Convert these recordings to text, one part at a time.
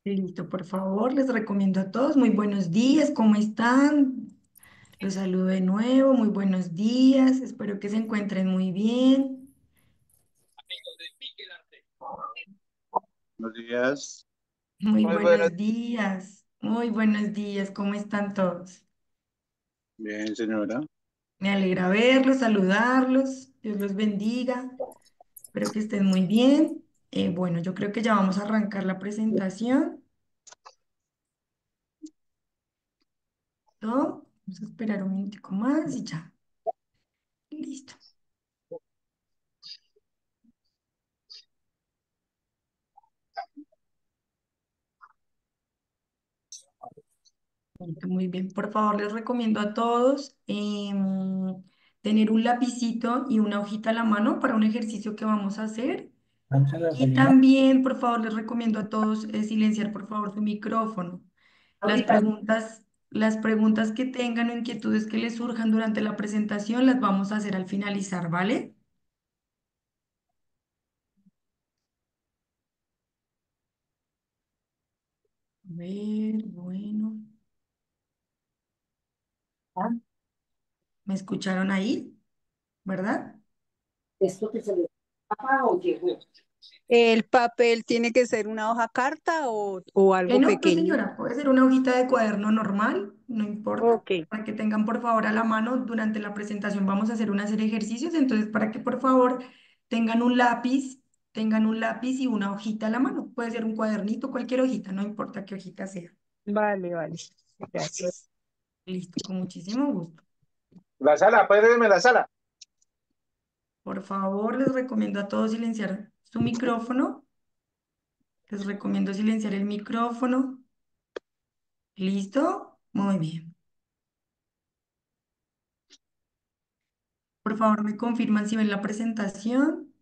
Listo, por favor, les recomiendo a todos. Muy buenos días, ¿cómo están? Los saludo de nuevo, muy buenos días. Espero que se encuentren muy bien. Buenos días. Muy Muy buenos. buenos días, muy buenos días, ¿cómo están todos? Bien, señora. Me alegra verlos, saludarlos. Dios los bendiga. Espero que estén muy bien. Bueno, yo creo que ya vamos a arrancar la presentación. ¿No? Vamos a esperar un minutico más y ya. Listo. Muy bien, por favor, les recomiendo a todos tener un lapicito y una hojita a la mano para un ejercicio que vamos a hacer. Y también, por favor, les recomiendo a todos silenciar, por favor, su micrófono. Las preguntas que tengan o inquietudes que les surjan durante la presentación las vamos a hacer al finalizar, ¿vale? A ver, bueno, ¿me escucharon ahí? ¿Verdad? Esto que se le tapa o llegó. ¿El papel tiene que ser una hoja carta o algo No, pequeño? señora, puede ser una hojita de cuaderno normal, no importa. Ok, Para que tengan por favor a la mano durante la presentación vamos a hacer una serie de ejercicios, entonces para que por favor tengan un lápiz, tengan un lápiz y una hojita a la mano. Puede ser un cuadernito, cualquier hojita, no importa qué hojita sea. vale, vale. Gracias. Listo, con muchísimo gusto. La sala, pérdeme la sala. Por favor, les recomiendo a todos silenciar su micrófono. Les recomiendo silenciar el micrófono. ¿Listo? Muy bien. Por favor, me confirman si ven la presentación.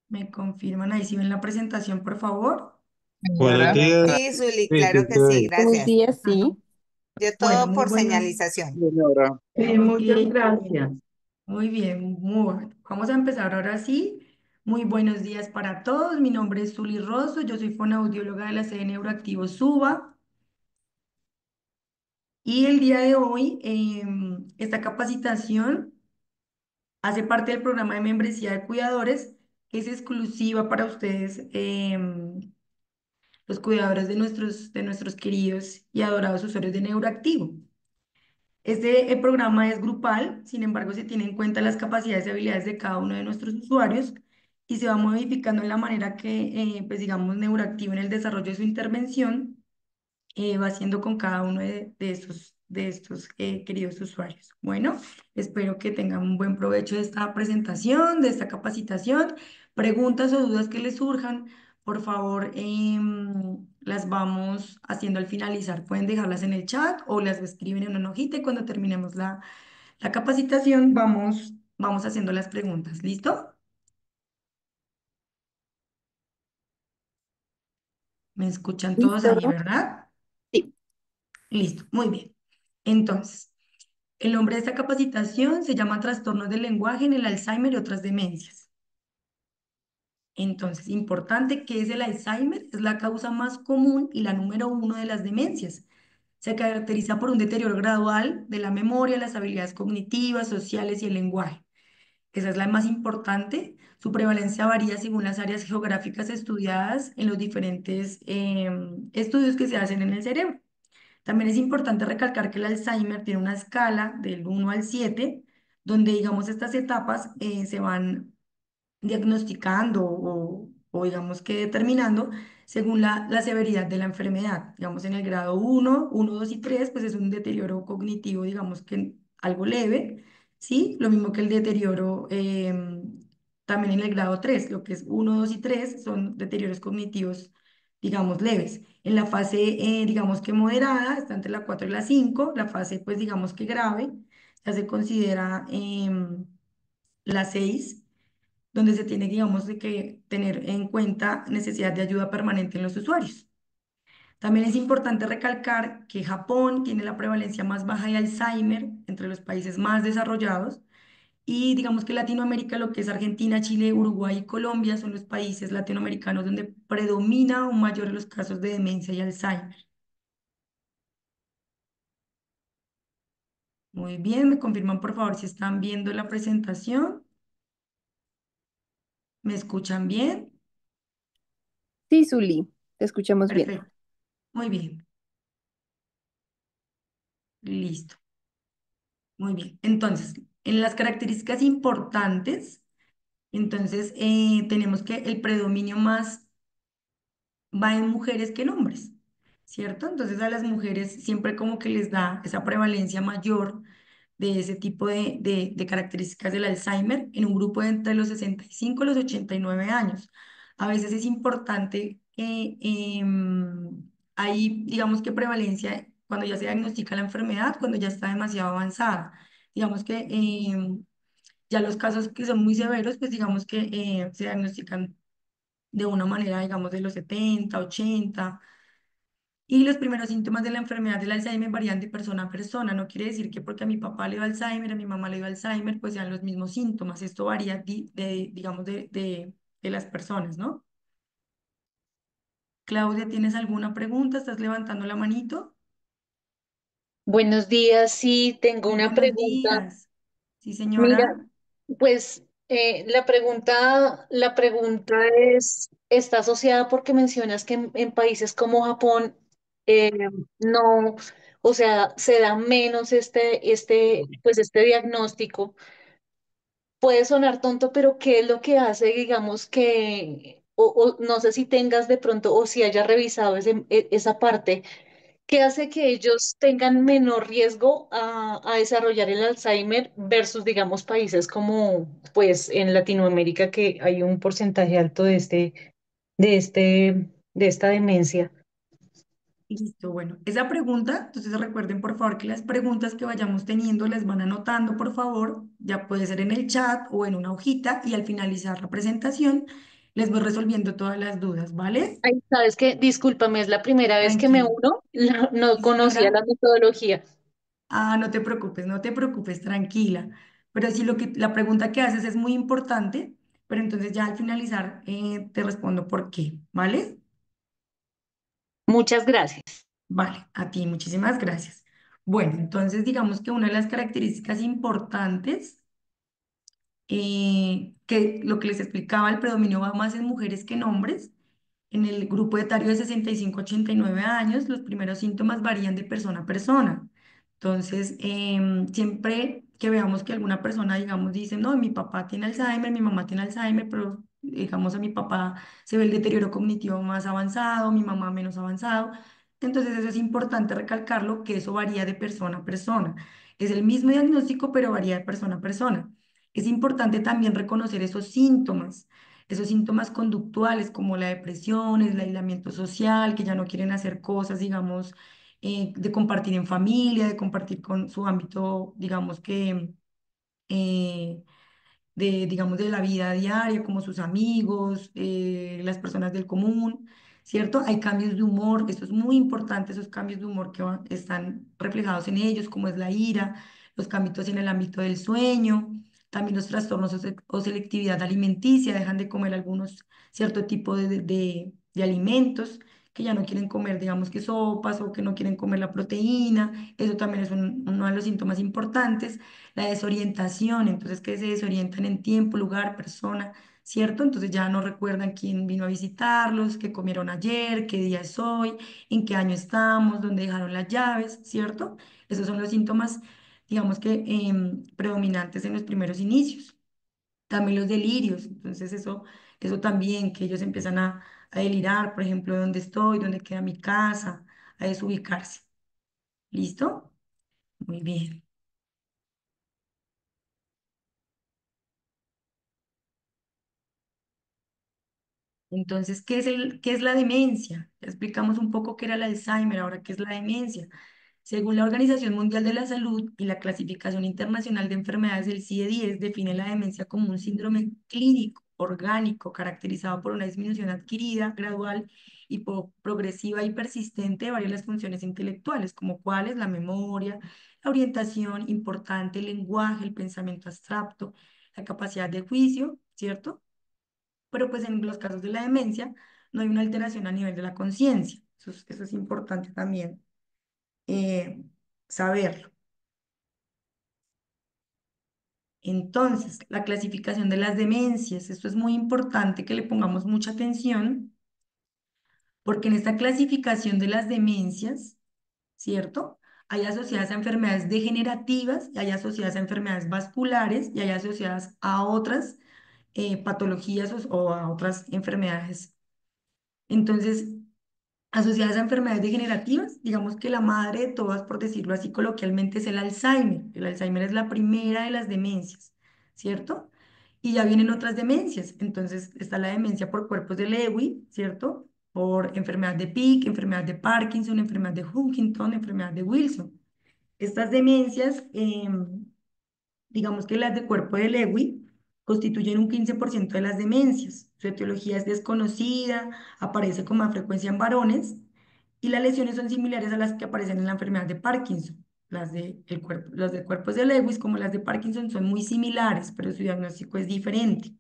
Me confirman ahí si ven la presentación, por favor. Buenos días. Sí, Zuli, Sí, sí, claro que sí, estoy. Buenos gracias. días, Ajá. sí. Yo Bueno, todo por señalización. Señora. muy Muchas bien, gracias. muy bien, muy bueno. Vamos a empezar ahora sí. Muy buenos días para todos. Mi nombre es Zuli Rosso, yo soy fonoaudióloga de la sede Neuroactivo Suba. Y el día de hoy, esta capacitación hace parte del programa de membresía de cuidadores, que es exclusiva para ustedes, los cuidadores de nuestros queridos y adorados usuarios de Neuroactivo. Este programa es grupal, sin embargo, se tiene en cuenta las capacidades y habilidades de cada uno de nuestros usuarios y se va modificando en la manera que, pues digamos, Neuroactivo en el desarrollo de su intervención va haciendo con cada uno de estos queridos usuarios. Bueno, espero que tengan un buen provecho de esta presentación, de esta capacitación. Preguntas o dudas que les surjan, por favor, las vamos haciendo al finalizar. Pueden dejarlas en el chat o las escriben en una hojita y cuando terminemos la capacitación vamos haciendo las preguntas. ¿Listo? ¿Me escuchan todos ¿Listo? ahí, verdad? Sí. Listo, muy bien. Entonces, el nombre de esta capacitación se llama Trastornos del lenguaje en el Alzheimer y otras demencias. Entonces, importante, ¿qué es el Alzheimer? Es la causa más común y la número uno de las demencias. Se caracteriza por un deterioro gradual de la memoria, las habilidades cognitivas, sociales y el lenguaje. Esa es la más importante. Su prevalencia varía según las áreas geográficas estudiadas en los diferentes estudios que se hacen en el cerebro. También es importante recalcar que el Alzheimer tiene una escala del 1 al 7, donde, digamos, estas etapas se van diagnosticando o digamos que determinando según la severidad de la enfermedad. Digamos, en el grado uno 2 y 3 pues es un deterioro cognitivo, digamos que algo leve, ¿sí? Lo mismo que el deterioro también en el grado 3 lo que es uno 2 y 3 son deterioros cognitivos, digamos, leves. En la fase, digamos que moderada, está entre la 4 y la 5 la fase, pues, digamos que grave, ya se considera la 6 donde se tiene, digamos, de que tener en cuenta necesidad de ayuda permanente en los usuarios. También es importante recalcar que Japón tiene la prevalencia más baja de Alzheimer entre los países más desarrollados Y digamos que Latinoamérica, lo que es Argentina, Chile, Uruguay y Colombia, son los países latinoamericanos donde predomina aún mayor los casos de demencia y Alzheimer. Muy bien, me confirman por favor si están viendo la presentación. ¿Me escuchan bien? Sí, Zuli, te escuchamos bien. Perfecto. Muy bien. Listo. Muy bien. Entonces, en las características importantes, entonces tenemos que el predominio más va en mujeres que en hombres, ¿cierto? Entonces a las mujeres siempre como que les da esa prevalencia mayor de ese tipo de características del Alzheimer en un grupo de entre los 65 y los 89 años. A veces es importante que hay, digamos que prevalencia cuando ya se diagnostica la enfermedad, cuando ya está demasiado avanzada. Digamos que ya los casos que son muy severos, pues digamos que se diagnostican de una manera, digamos, de los 70 80. Y los primeros síntomas de la enfermedad del Alzheimer varían de persona a persona. No quiere decir que porque a mi papá le dio Alzheimer, a mi mamá le dio Alzheimer, pues sean los mismos síntomas. Esto varía, digamos, de las personas, ¿no? Claudia, ¿tienes alguna pregunta? ¿Estás levantando la manito? Buenos días, sí, tengo Muy una buenos pregunta. días. Sí, Mira, señora. pues la pregunta está asociada porque mencionas que en países como Japón eh, no, o sea, se da menos pues este diagnóstico. Puede sonar tonto, pero ¿qué es lo que hace, digamos, o no sé si tengas de pronto o si hayas revisado esa parte? ¿Qué hace que ellos tengan menor riesgo a desarrollar el Alzheimer versus, digamos, países como, pues, en Latinoamérica que hay un porcentaje alto de de esta demencia? Listo, bueno, esa pregunta, entonces recuerden por favor que las preguntas que vayamos teniendo las van anotando, por favor, ya puede ser en el chat o en una hojita y al finalizar la presentación les voy resolviendo todas las dudas, ¿vale? Ay, sabes que, discúlpame, es la primera vez que me Tranquila. uno, no Sí, conocía señora. la metodología. Ah, no te preocupes, no te preocupes, tranquila. Pero sí, la pregunta que haces es muy importante, pero entonces ya al finalizar te respondo por qué, ¿vale? Muchas gracias. Vale, a ti, muchísimas gracias. Bueno, entonces digamos que una de las características importantes, que lo que les explicaba, el predominio va más en mujeres que en hombres. En el grupo etario de 65 a 89 años, los primeros síntomas varían de persona a persona. Entonces, siempre que veamos que alguna persona, digamos, dice, no, mi papá tiene Alzheimer, mi mamá tiene Alzheimer, pero digamos a mi papá se ve el deterioro cognitivo más avanzado, mi mamá menos avanzado. Entonces, eso es importante recalcarlo, que eso varía de persona a persona. Es el mismo diagnóstico, pero varía de persona a persona. Es importante también reconocer esos síntomas conductuales como la depresión, el aislamiento social, que ya no quieren hacer cosas, digamos, de compartir en familia, de compartir con su ámbito, digamos que eh, digamos, de la vida diaria, como sus amigos, las personas del común, ¿cierto? Hay cambios de humor, esto es muy importante, esos cambios de humor que están reflejados en ellos, como es la ira, los cambios en el ámbito del sueño, también los trastornos o selectividad alimenticia, dejan de comer algunos cierto tipo de alimentos que ya no quieren comer, digamos que sopas o que no quieren comer la proteína, eso también es uno de los síntomas importantes. La desorientación, entonces que se desorientan en tiempo, lugar, persona, ¿cierto? Entonces ya no recuerdan quién vino a visitarlos, qué comieron ayer, qué día es hoy, en qué año estamos, dónde dejaron las llaves, ¿cierto? Esos son los síntomas, digamos que predominantes en los primeros inicios. También los delirios, entonces eso también, que ellos empiezan a delirar, por ejemplo, dónde estoy, dónde queda mi casa, a desubicarse. ¿Listo? Muy bien. Entonces, qué es la demencia? Ya explicamos un poco qué era el Alzheimer, ahora qué es la demencia. Según la Organización Mundial de la Salud y la Clasificación Internacional de Enfermedades del CIE-10, define la demencia como un síndrome clínico orgánico, caracterizado por una disminución adquirida, gradual y progresiva y persistente de varias de las funciones intelectuales, como cuáles la memoria, la orientación importante, el lenguaje, el pensamiento abstracto, la capacidad de juicio, ¿cierto? Pero pues en los casos de la demencia no hay una alteración a nivel de la conciencia. Eso es importante también eh, saberlo. Entonces, la clasificación de las demencias, esto es muy importante que le pongamos mucha atención, porque en esta clasificación de las demencias, ¿cierto? Hay asociadas a enfermedades degenerativas, y hay asociadas a enfermedades vasculares, y hay asociadas a otras patologías o a otras enfermedades. Entonces, asociadas a enfermedades degenerativas, digamos que la madre de todas, por decirlo así coloquialmente, es el Alzheimer. El Alzheimer es la primera de las demencias, ¿cierto? Y ya vienen otras demencias. Entonces está la demencia por cuerpos de Lewy, ¿cierto? Por enfermedad de Pick, enfermedad de Parkinson, enfermedad de Huntington, enfermedad de Wilson. Estas demencias, digamos que las de cuerpo de Lewy, constituyen un 15% de las demencias. Su etiología es desconocida, aparece con más frecuencia en varones y las lesiones son similares a las que aparecen en la enfermedad de Parkinson. Los de cuerpos de Lewis, como las de Parkinson, son muy similares, pero su diagnóstico es diferente.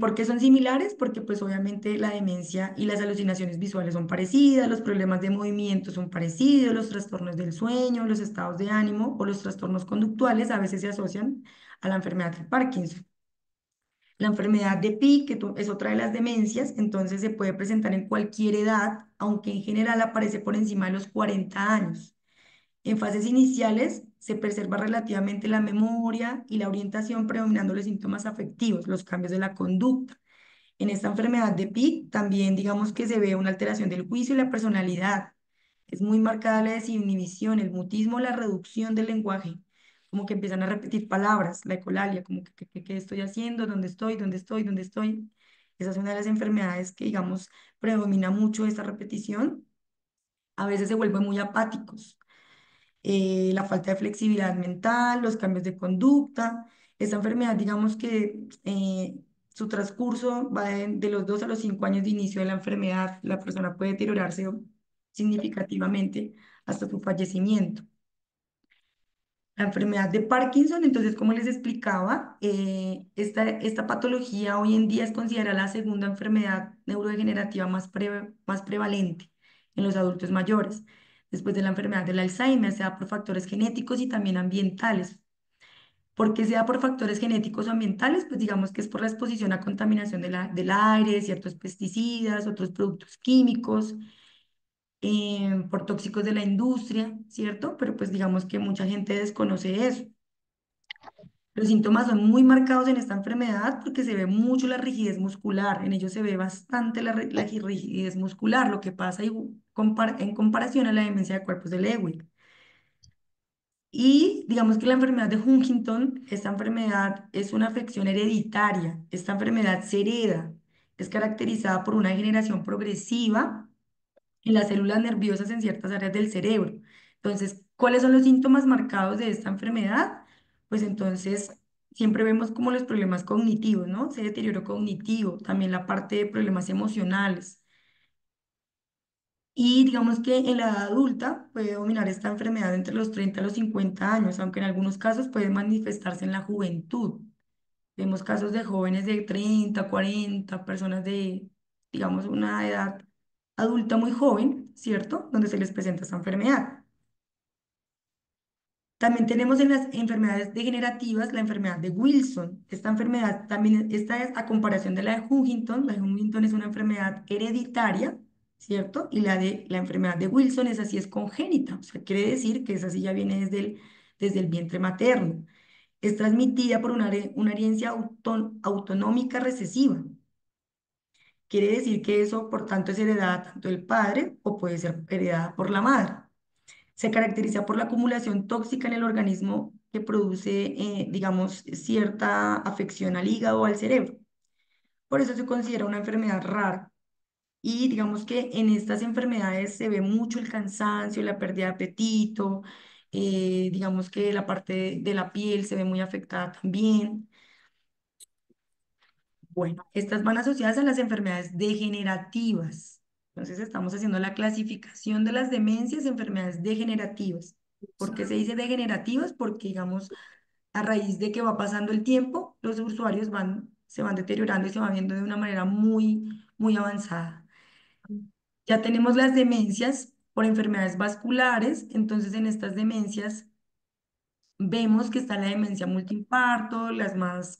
¿Por qué son similares? Porque pues obviamente la demencia y las alucinaciones visuales son parecidas, los problemas de movimiento son parecidos, los trastornos del sueño, los estados de ánimo o los trastornos conductuales a veces se asocian a la enfermedad de Parkinson. La enfermedad de Pick, es otra de las demencias, entonces se puede presentar en cualquier edad, aunque en general aparece por encima de los 40 años. En fases iniciales se preserva relativamente la memoria y la orientación, predominando los síntomas afectivos, los cambios de la conducta. En esta enfermedad de Pick también digamos que se ve una alteración del juicio y la personalidad. Es muy marcada la desinhibición, el mutismo, la reducción del lenguaje, como que empiezan a repetir palabras, la ecolalia, como que, ¿qué estoy haciendo? ¿Dónde estoy? ¿Dónde estoy? ¿Dónde estoy? Esa es una de las enfermedades que, digamos, predomina mucho esta repetición. A veces se vuelven muy apáticos, la falta de flexibilidad mental, los cambios de conducta. Esta enfermedad, digamos que su transcurso va de los 2 a los 5 años de inicio de la enfermedad. La persona puede deteriorarse significativamente hasta su fallecimiento. La enfermedad de Parkinson, entonces, como les explicaba, esta patología hoy en día es considerada la segunda enfermedad neurodegenerativa más prevalente en los adultos mayores, después de la enfermedad del Alzheimer, se da por factores genéticos y también ambientales. ¿Por qué se da por factores genéticos o ambientales? Pues digamos que es por la exposición a contaminación del aire, ciertos pesticidas, otros productos químicos, por tóxicos de la industria, ¿cierto? Pero pues digamos que mucha gente desconoce eso. Los síntomas son muy marcados en esta enfermedad porque se ve mucho la rigidez muscular. En ellos se ve bastante la rigidez muscular, lo que pasa en comparación a la demencia de cuerpos de Lewy. Y digamos que la enfermedad de Huntington, esta enfermedad es una afección hereditaria. Esta enfermedad se hereda. Es caracterizada por una degeneración progresiva en las células nerviosas en ciertas áreas del cerebro. Entonces, ¿cuáles son los síntomas marcados de esta enfermedad? Pues entonces, siempre vemos como los problemas cognitivos, ¿no? Ese deterioro cognitivo, también la parte de problemas emocionales. Y digamos que en la edad adulta puede dominar esta enfermedad entre los 30 a los 50 años, aunque en algunos casos puede manifestarse en la juventud. Vemos casos de jóvenes de 30, 40, personas de, digamos, una edad adulta muy joven, ¿cierto? Donde se les presenta esta enfermedad. También tenemos en las enfermedades degenerativas la enfermedad de Wilson. Esta enfermedad también, esta es a comparación de la de Huntington. La de Huntington es una enfermedad hereditaria, ¿cierto? Y la enfermedad de Wilson es así, es congénita. O sea, quiere decir que esa sí ya viene desde el vientre materno. Es transmitida por una herencia autonómica recesiva. Quiere decir que eso, por tanto, es heredada tanto del padre o puede ser heredada por la madre. Se caracteriza por la acumulación tóxica en el organismo que produce, digamos, cierta afección al hígado o al cerebro. Por eso se considera una enfermedad rara. Y digamos que en estas enfermedades se ve mucho el cansancio, la pérdida de apetito, digamos que la parte de la piel se ve muy afectada también. Bueno, estas van asociadas a las enfermedades degenerativas. Entonces estamos haciendo la clasificación de las demencias, enfermedades degenerativas. ¿Por qué se dice degenerativas? Porque, digamos, a raíz de que va pasando el tiempo, los usuarios se van deteriorando y se van viendo de una manera muy avanzada. Ya tenemos las demencias por enfermedades vasculares, entonces en estas demencias vemos que está la demencia multiinfarto, las más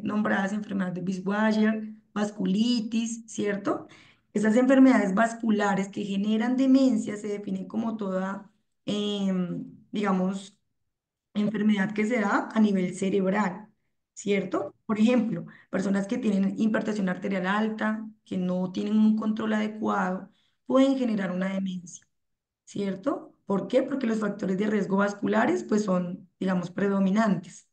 nombradas enfermedades de Binswanger, vasculitis, ¿cierto? Esas enfermedades vasculares que generan demencia se definen como toda, digamos, enfermedad que se da a nivel cerebral, ¿cierto? Por ejemplo, personas que tienen hipertensión arterial alta, que no tienen un control adecuado, pueden generar una demencia. ¿Cierto? ¿Por qué? Porque los factores de riesgo vasculares pues son, digamos, predominantes.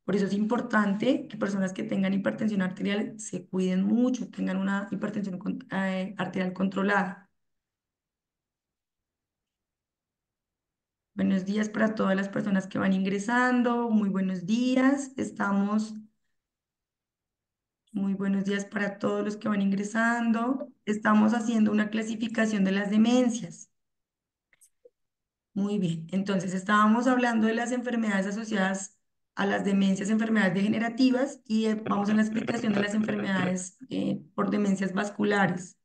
Por eso es importante que personas que tengan hipertensión arterial se cuiden mucho, tengan una hipertensión arterial controlada. Buenos días para todas las personas que van ingresando. Muy buenos días. Muy buenos días para todos los que van ingresando. Estamos haciendo una clasificación de las demencias. Muy bien, entonces estábamos hablando de las enfermedades asociadas a las demencias, enfermedades degenerativas y vamos a la explicación de las enfermedades por demencias vasculares.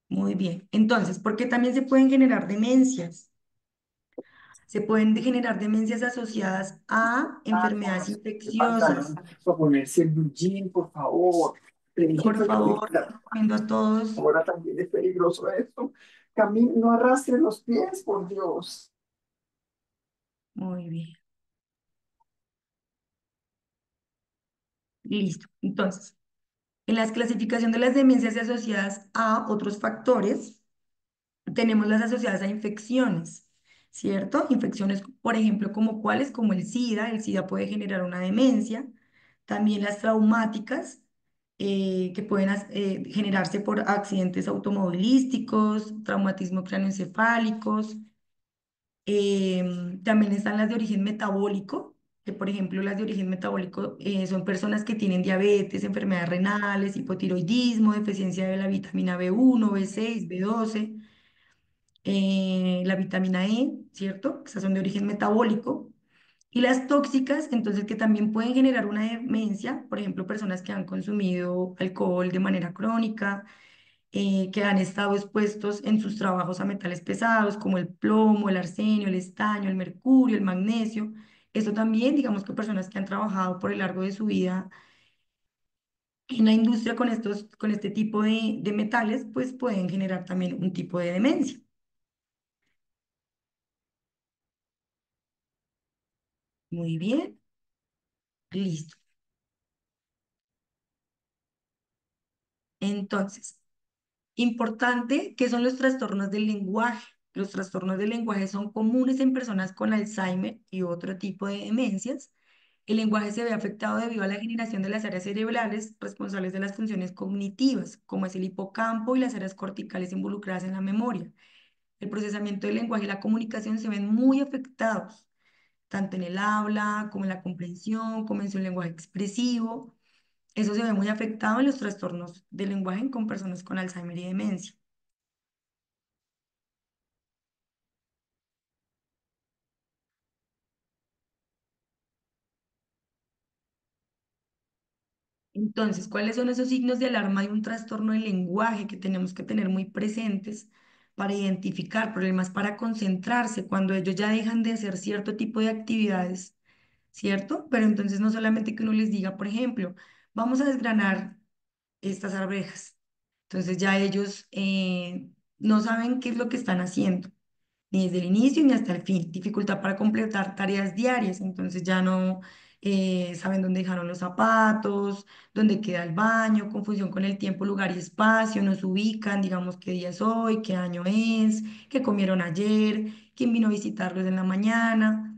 Muy bien, entonces, ¿por qué también se pueden generar demencias? Se pueden generar demencias asociadas a enfermedades ¿Qué pasa? infecciosas. Para ponerse el blue jean, por favor. Le dije Por que favor, recomiendo a todos. ahora también es peligroso esto. Camino, no arrastre los pies, por Dios. Muy bien, listo. Entonces, en la clasificación de las demencias asociadas a otros factores, tenemos las asociadas a infecciones, ¿cierto? Infecciones, por ejemplo, como cuáles, como el SIDA puede generar una demencia, también las traumáticas, que pueden generarse por accidentes automovilísticos, traumatismo cráneoencefálicos, también están las de origen metabólico, que por ejemplo las de origen metabólico son personas que tienen diabetes, enfermedades renales, hipotiroidismo, deficiencia de la vitamina B1, B6, B12, la vitamina E, ¿cierto? Esas son de origen metabólico. Y las tóxicas, entonces, que también pueden generar una demencia, por ejemplo, personas que han consumido alcohol de manera crónica, que han estado expuestos en sus trabajos a metales pesados como el plomo, el arsenio, el estaño, el mercurio, el magnesio. Esto también, digamos que personas que han trabajado por el largo de su vida en la industria con este tipo de metales, pues pueden generar también un tipo de demencia. Muy bien, listo. Entonces, importante, ¿qué son los trastornos del lenguaje? Los trastornos del lenguaje son comunes en personas con Alzheimer y otro tipo de demencias. El lenguaje se ve afectado debido a la generación de las áreas cerebrales responsables de las funciones cognitivas, como es el hipocampo y las áreas corticales involucradas en la memoria. El procesamiento del lenguaje y la comunicación se ven muy afectados, tanto en el habla como en la comprensión, como en su lenguaje expresivo. Eso se ve muy afectado en los trastornos del lenguaje con personas con Alzheimer y demencia. Entonces, ¿cuáles son esos signos de alarma de un trastorno del lenguaje que tenemos que tener muy presentes para identificar problemas, para concentrarse cuando ellos ya dejan de hacer cierto tipo de actividades, ¿cierto? Pero entonces no solamente que uno les diga, por ejemplo, vamos a desgranar estas arvejas. Entonces ya ellos no saben qué es lo que están haciendo ni desde el inicio ni hasta el fin. Dificultad para completar tareas diarias, entonces ya no saben dónde dejaron los zapatos, dónde queda el baño, confusión con el tiempo, lugar y espacio, no se ubican, digamos qué día es hoy, qué año es, qué comieron ayer, quién vino a visitarlos en la mañana.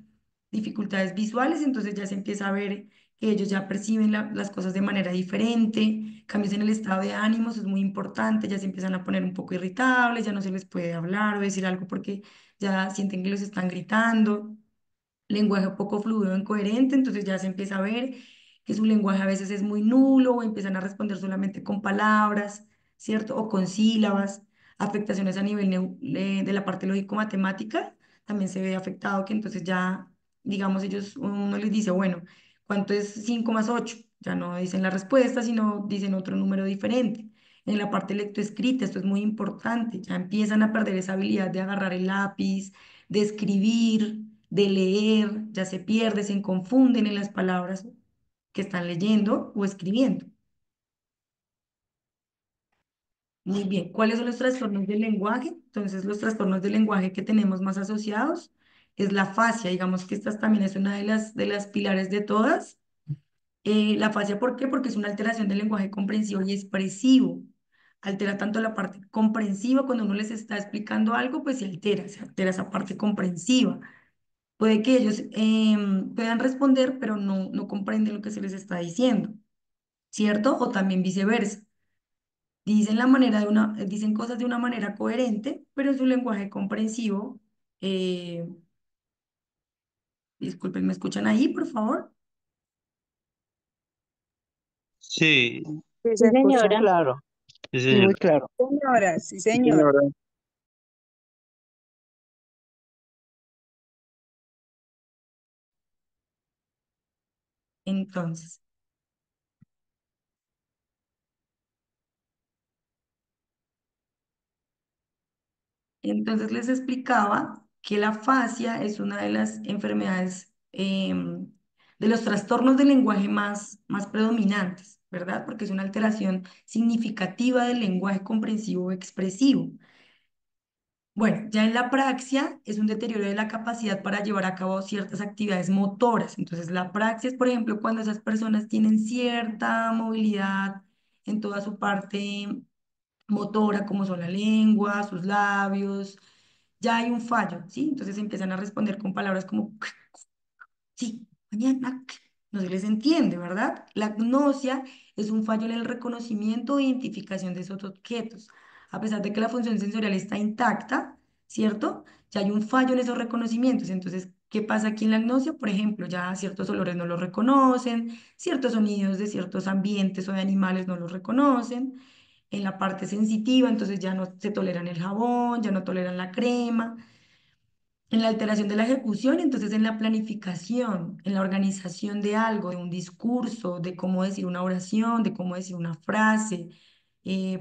Dificultades visuales, entonces ya se empieza a ver que ellos ya perciben las cosas de manera diferente, cambios en el estado de ánimos es muy importante, ya se empiezan a poner un poco irritables, ya no se les puede hablar o decir algo porque ya sienten que los están gritando. lenguaje poco fluido o incoherente, entonces ya se empieza a ver que su lenguaje a veces es muy nulo o empiezan a responder solamente con palabras, ¿cierto? O con sílabas, afectaciones a nivel de la parte lógico-matemática, también se ve afectado que entonces ya, digamos, uno les dice, bueno, ¿cuánto es 5 más 8? Ya no dicen la respuesta, sino dicen otro número diferente. En la parte lectoescrita, esto es muy importante, ya empiezan a perder esa habilidad de agarrar el lápiz, de escribir, de leer, ya se pierde, se confunden en las palabras que están leyendo o escribiendo. Muy bien, ¿cuáles son los trastornos del lenguaje? Entonces, los trastornos del lenguaje que tenemos más asociados es la afasia, digamos que esta también es una de las pilares de todas. La afasia, ¿por qué? Porque es una alteración del lenguaje comprensivo y expresivo. Altera tanto la parte comprensiva, cuando uno les está explicando algo, pues se altera esa parte comprensiva. Puede que ellos puedan responder, pero no comprenden lo que se les está diciendo, ¿cierto? O también viceversa. Dicen cosas de una manera coherente, pero en su lenguaje comprensivo, eh, disculpen, ¿me escuchan ahí, por favor? Sí, Sí, se Sí, escucha señora. claro sí, y señor. muy claro. Señora, sí, Sí, señor. señora. Entonces, entonces les explicaba que la afasia es una de las enfermedades, de los trastornos del lenguaje más predominantes, ¿verdad? Porque es una alteración significativa del lenguaje comprensivo o expresivo. Bueno, ya en la praxia es un deterioro de la capacidad para llevar a cabo ciertas actividades motoras. Entonces, la praxia es, por ejemplo, cuando esas personas tienen cierta movilidad en toda su parte motora, como son la lengua, sus labios, ya hay un fallo, ¿sí? Entonces empiezan a responder con palabras como sí, mañana. No se les entiende, ¿verdad? La agnosia es un fallo en el reconocimiento e identificación de esos objetos. A pesar de que la función sensorial está intacta, ¿cierto? Ya hay un fallo en esos reconocimientos. Entonces, ¿qué pasa aquí en la agnosia? Por ejemplo, ya ciertos olores no los reconocen, ciertos sonidos de ciertos ambientes o de animales no los reconocen. En la parte sensitiva, entonces ya no se toleran el jabón, ya no toleran la crema. En la alteración de la ejecución, entonces en la planificación, en la organización de algo, de un discurso, de cómo decir una oración, de cómo decir una frase.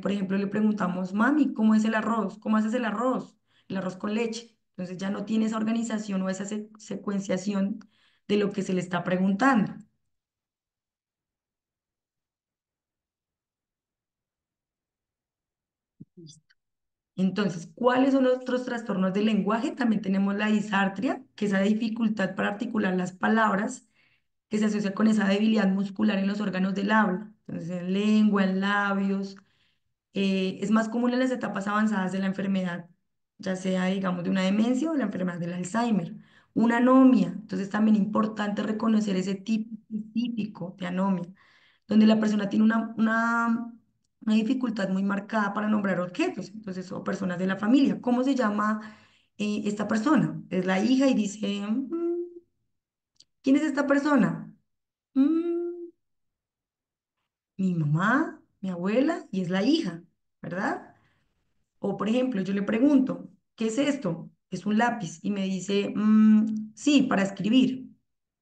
Por ejemplo, le preguntamos, mami, ¿cómo es el arroz? ¿Cómo haces el arroz? El arroz con leche. Entonces ya no tiene esa organización o esa secuenciación de lo que se le está preguntando. Entonces, ¿cuáles son los otros trastornos del lenguaje? También tenemos la disartria, que es la dificultad para articular las palabras que se asocia con esa debilidad muscular en los órganos del habla, entonces en lengua, en labios. Es más común en las etapas avanzadas de la enfermedad, ya sea, digamos, de una demencia o de la enfermedad del Alzheimer. Una anomia, entonces también importante reconocer ese tipo típico de anomia, donde la persona tiene una dificultad muy marcada para nombrar objetos, entonces, o personas de la familia. ¿Cómo se llama esta persona? Es la hija y dice, ¿quién es esta persona? "Mm, mi mamá, mi abuela y es la hija, ¿verdad? O por ejemplo, yo le pregunto, ¿qué es esto? Es un lápiz y me dice, sí, para escribir.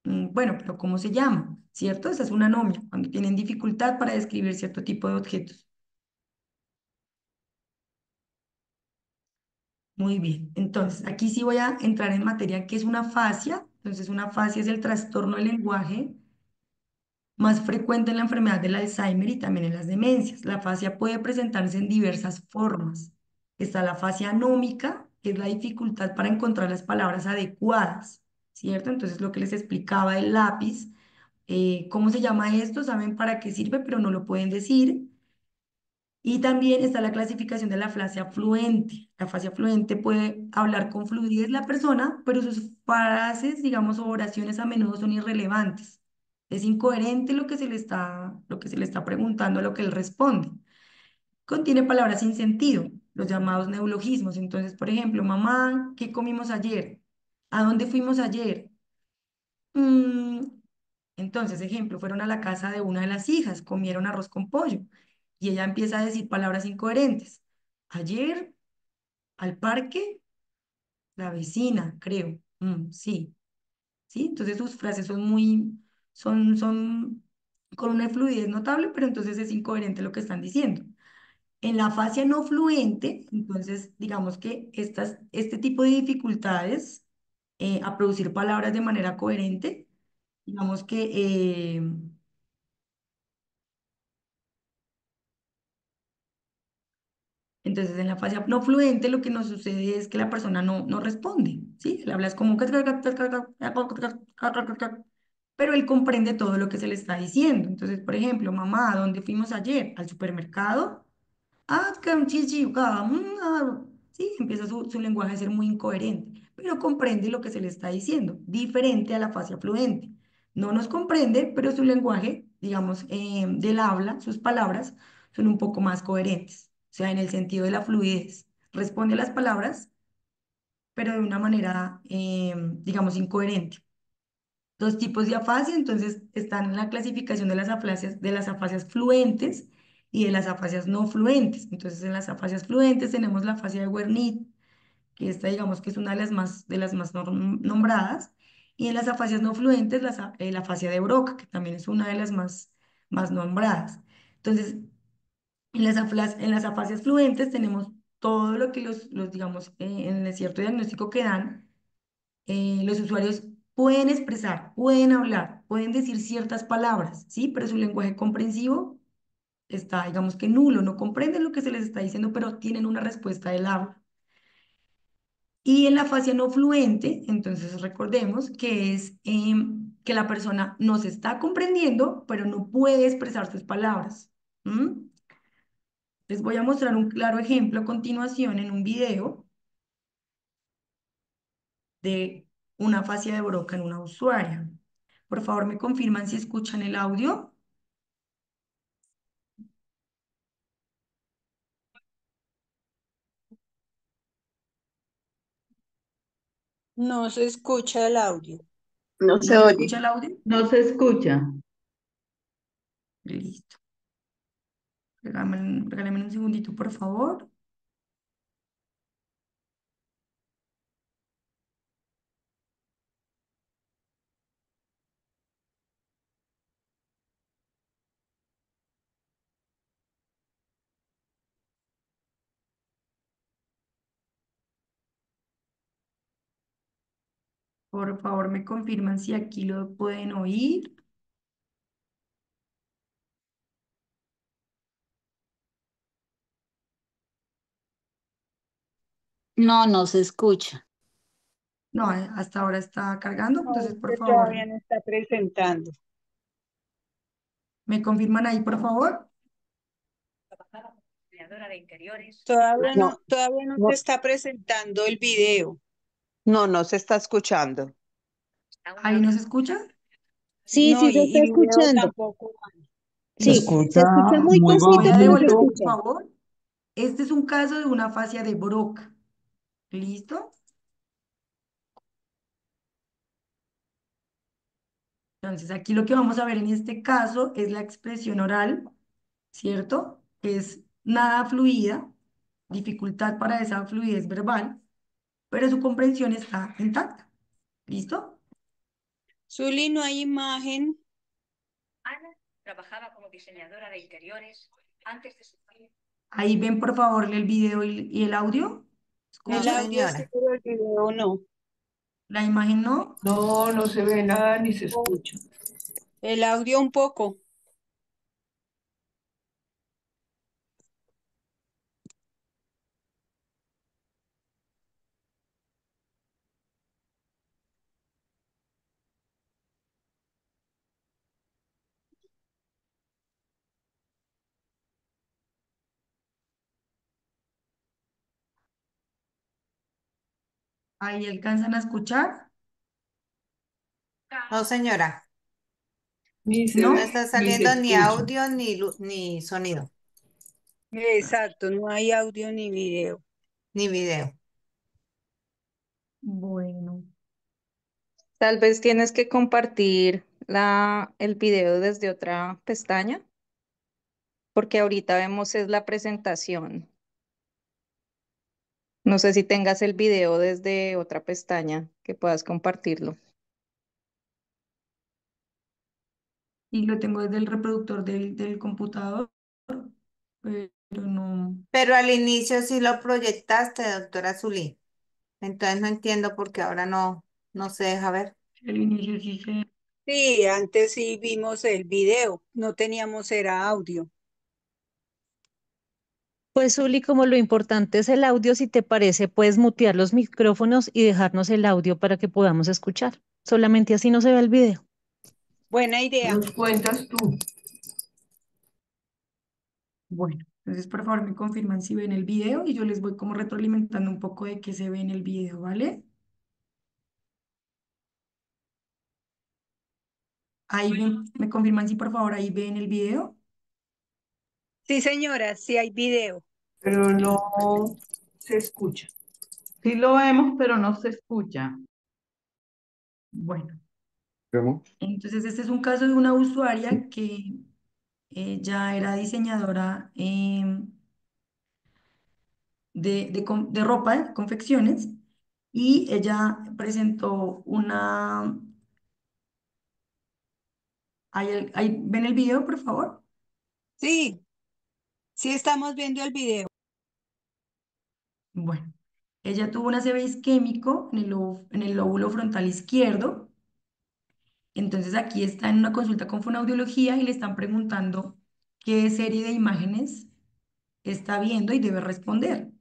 Bueno, pero ¿cómo se llama? ¿Cierto? Esa es una anomia, cuando tienen dificultad para describir cierto tipo de objetos. Muy bien, entonces aquí sí voy a entrar en materia que es una afasia. Entonces, una afasia es el trastorno del lenguaje más frecuente en la enfermedad del Alzheimer y también en las demencias. La afasia puede presentarse en diversas formas. Está la afasia anómica, que es la dificultad para encontrar las palabras adecuadas, ¿cierto? Entonces, lo que les explicaba del lápiz, ¿cómo se llama esto? Saben para qué sirve, pero no lo pueden decir. Y también está la clasificación de la afasia fluente. La afasia fluente puede hablar con fluidez la persona, pero sus frases, digamos, o oraciones a menudo son irrelevantes. Es incoherente lo que se le está preguntando a lo que él responde. Contiene palabras sin sentido, los llamados neologismos. Entonces, por ejemplo, mamá, ¿qué comimos ayer? ¿A dónde fuimos ayer? Mm, entonces, ejemplo, fueron a la casa de una de las hijas, comieron arroz con pollo y ella empieza a decir palabras incoherentes. Ayer, al parque, la vecina, creo. Sí, sí. Entonces sus frases son son con una fluidez notable, pero entonces es incoherente lo que están diciendo. En la fascia no fluente, entonces digamos que este tipo de dificultades a producir palabras de manera coherente, digamos que entonces en la fascia no fluente lo que nos sucede es que la persona no responde, ¿sí? Él habla es como pero él comprende todo lo que se le está diciendo. Entonces, por ejemplo, mamá, ¿a dónde fuimos ayer? ¿Al supermercado? Ah, sí, empieza su lenguaje a ser muy incoherente, pero comprende lo que se le está diciendo, diferente a la fascia fluente. No nos comprende, pero su lenguaje, digamos, del habla, sus palabras, son un poco más coherentes, o sea, en el sentido de la fluidez. Responde a las palabras, pero de una manera, digamos, incoherente. Dos tipos de afasia, entonces están en la clasificación de las afasias fluentes y de las afasias no fluentes. Entonces, en las afasias fluentes tenemos la afasia de Wernicke, que esta digamos que es una de las más nombradas, y en las afasias no fluentes la afasia de Broca, que también es una de las más nombradas. Entonces, en las afasias fluentes tenemos todo lo que digamos, en el cierto diagnóstico que dan los usuarios pueden expresar, pueden hablar, pueden decir ciertas palabras, ¿sí? Pero su lenguaje comprensivo está, digamos que nulo, no comprenden lo que se les está diciendo, pero tienen una respuesta del habla. Y en la fascia no fluente, entonces recordemos que es que la persona nos está comprendiendo, pero no puede expresar sus palabras. ¿M? Les voy a mostrar un claro ejemplo a continuación en un video de una fascia de Broca en una usuaria. Por favor, me confirman si escuchan el audio. No se escucha el audio. No ¿No se se oye. escucha el audio? No se escucha. Listo. Regálame un segundito, por favor. Por favor, me confirman si aquí lo pueden oír. No, no se escucha. No, hasta ahora está cargando, No, entonces, es por que favor, todavía no está presentando. me confirman ahí, por favor. No, Todavía no se no, está presentando el video. No se está escuchando. ¿Ahí no se escucha? Sí, No, sí se está y video escuchando. tampoco. Se Sí, se escucha escucha muy muy Voy pasito, a pero se devolver, bajito. por escucha. favor. Este es un caso de una fascia de Broca. ¿Listo? Entonces, aquí lo que vamos a ver en este caso es la expresión oral, ¿cierto? Es nada fluida, dificultad para esa fluidez verbal, pero su comprensión está intacta. ¿Listo? Zuli, no hay imagen. Ahí ven, por favor, el video y el audio. No, El ¿Escuchan? audio sí, señora. pero el video no. La imagen no. no, no se ve nada ni se escucha. El audio un poco. Ahí alcanzan a escuchar. No, señora. Ni se No ¿No? ve está ni se saliendo ni escucha. audio ni sonido, Exacto, no hay audio ni video. ni video. Bueno. Tal vez tienes que compartir el video desde otra pestaña, porque ahorita vemos es la presentación. No sé si tengas el video desde otra pestaña que puedas compartirlo. Y lo tengo desde el reproductor del computador, pero no, Pero al inicio sí lo proyectaste, doctora Zulí. Entonces no entiendo por qué ahora no se deja ver. el inicio sí se... Sí, antes sí vimos el video, no teníamos era audio. Pues, Uli, como lo importante es el audio, si te parece, puedes mutear los micrófonos y dejarnos el audio para que podamos escuchar. Solamente así no se ve el video. Buena idea. Nos cuentas tú. Bueno, entonces por favor me confirman si ven el video y yo les voy como retroalimentando un poco de qué se ve en el video, ¿vale? Ahí ven, me confirman si por favor ahí ven el video. Sí, señora, sí hay video. Pero no se escucha. Sí lo vemos, pero no se escucha. Bueno, ¿Cómo? entonces este es un caso de una usuaria que ya era diseñadora de ropa, de confecciones, y ella presentó una... ahí ven el video, por favor? Sí, sí estamos viendo el video. Bueno, ella tuvo un ACV isquémico en el lóbulo frontal izquierdo. Entonces aquí está en una consulta con fonoaudiología y le están preguntando qué serie de imágenes está viendo y debe responder.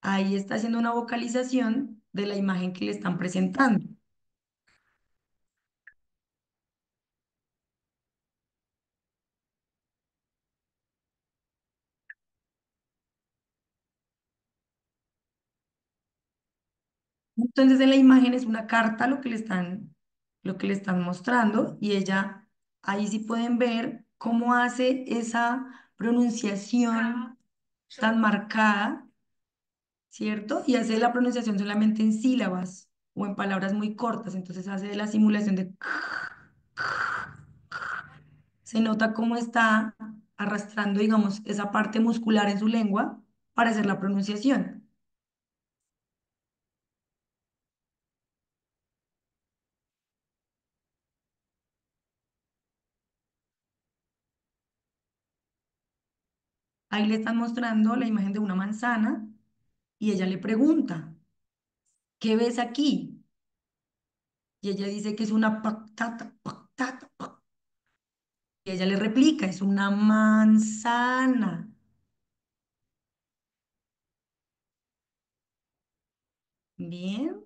Ahí está haciendo una vocalización de la imagen que le están presentando. Entonces en la imagen es una carta lo que le están mostrando y ella, ahí sí pueden ver cómo hace esa pronunciación tan marcada, ¿cierto? Y hace la pronunciación solamente en sílabas o en palabras muy cortas, entonces hace la simulación de... Se nota cómo está arrastrando, digamos, esa parte muscular en su lengua para hacer la pronunciación. Ahí le están mostrando la imagen de una manzana y ella le pregunta, ¿qué ves aquí? Y ella dice que es una patata, patata, y ella le replica, es una manzana. Bien,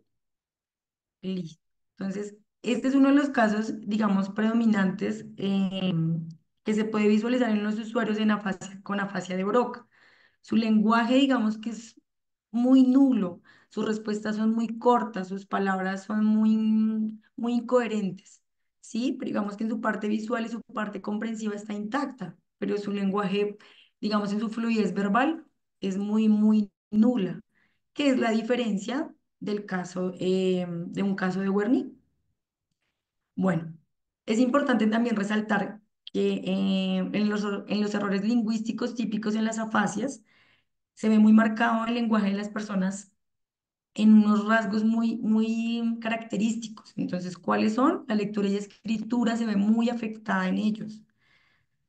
listo. Entonces, este es uno de los casos, digamos, predominantes que se puede visualizar en los usuarios con afasia de Broca. Su lenguaje, digamos que es muy nulo, sus respuestas son muy cortas, sus palabras son muy incoherentes, ¿sí? Pero digamos que en su parte visual y su parte comprensiva está intacta, pero su lenguaje, digamos, en su fluidez verbal es muy nula, que es la diferencia del caso, de un caso de Wernicke. Bueno, es importante también resaltar que en los errores lingüísticos típicos en las afasias, se ve muy marcado el lenguaje de las personas en unos rasgos muy característicos. Entonces, ¿cuáles son? La lectura y escritura se ve muy afectada en ellos.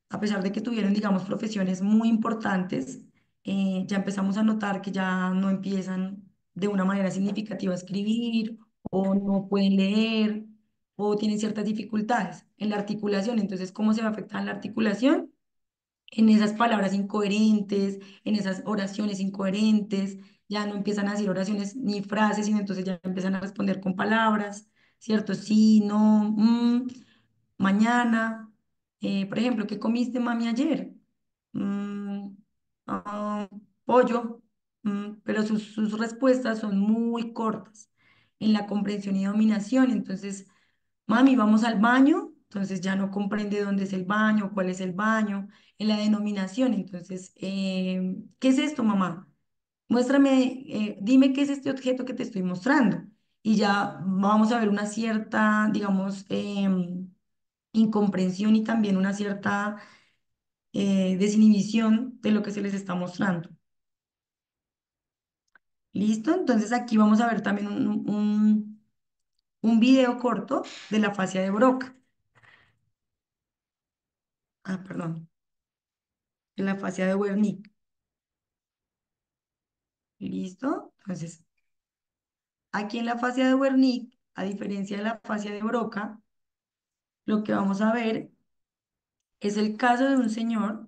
A pesar de que tuvieron, digamos, profesiones muy importantes, ya empezamos a notar que ya no empiezan de una manera significativa a escribir o no pueden leer o tienen ciertas dificultades en la articulación. Entonces, ¿cómo se va a afectar la articulación? En esas palabras incoherentes, en esas oraciones incoherentes, ya no empiezan a decir oraciones ni frases, sino entonces ya empiezan a responder con palabras, ¿cierto? Sí, no, mañana. Por ejemplo, ¿qué comiste, mami, ayer? "Mm, ah, pollo". Pero sus respuestas son muy cortas en la comprensión y dominación. Entonces, mami, vamos al baño, entonces ya no comprende dónde es el baño, cuál es el baño, en la denominación. Entonces, ¿qué es esto, mamá? muéstrame, dime qué es este objeto que te estoy mostrando. Y ya vamos a ver una cierta, digamos, incomprensión y también una cierta desinhibición de lo que se les está mostrando. ¿Listo? Entonces aquí vamos a ver también un video corto de la fascia de Broca. Ah, perdón, de la fascia de Wernicke. ¿Listo? Entonces, aquí en la fascia de Wernicke, a diferencia de la fascia de Broca, lo que vamos a ver es el caso de un señor.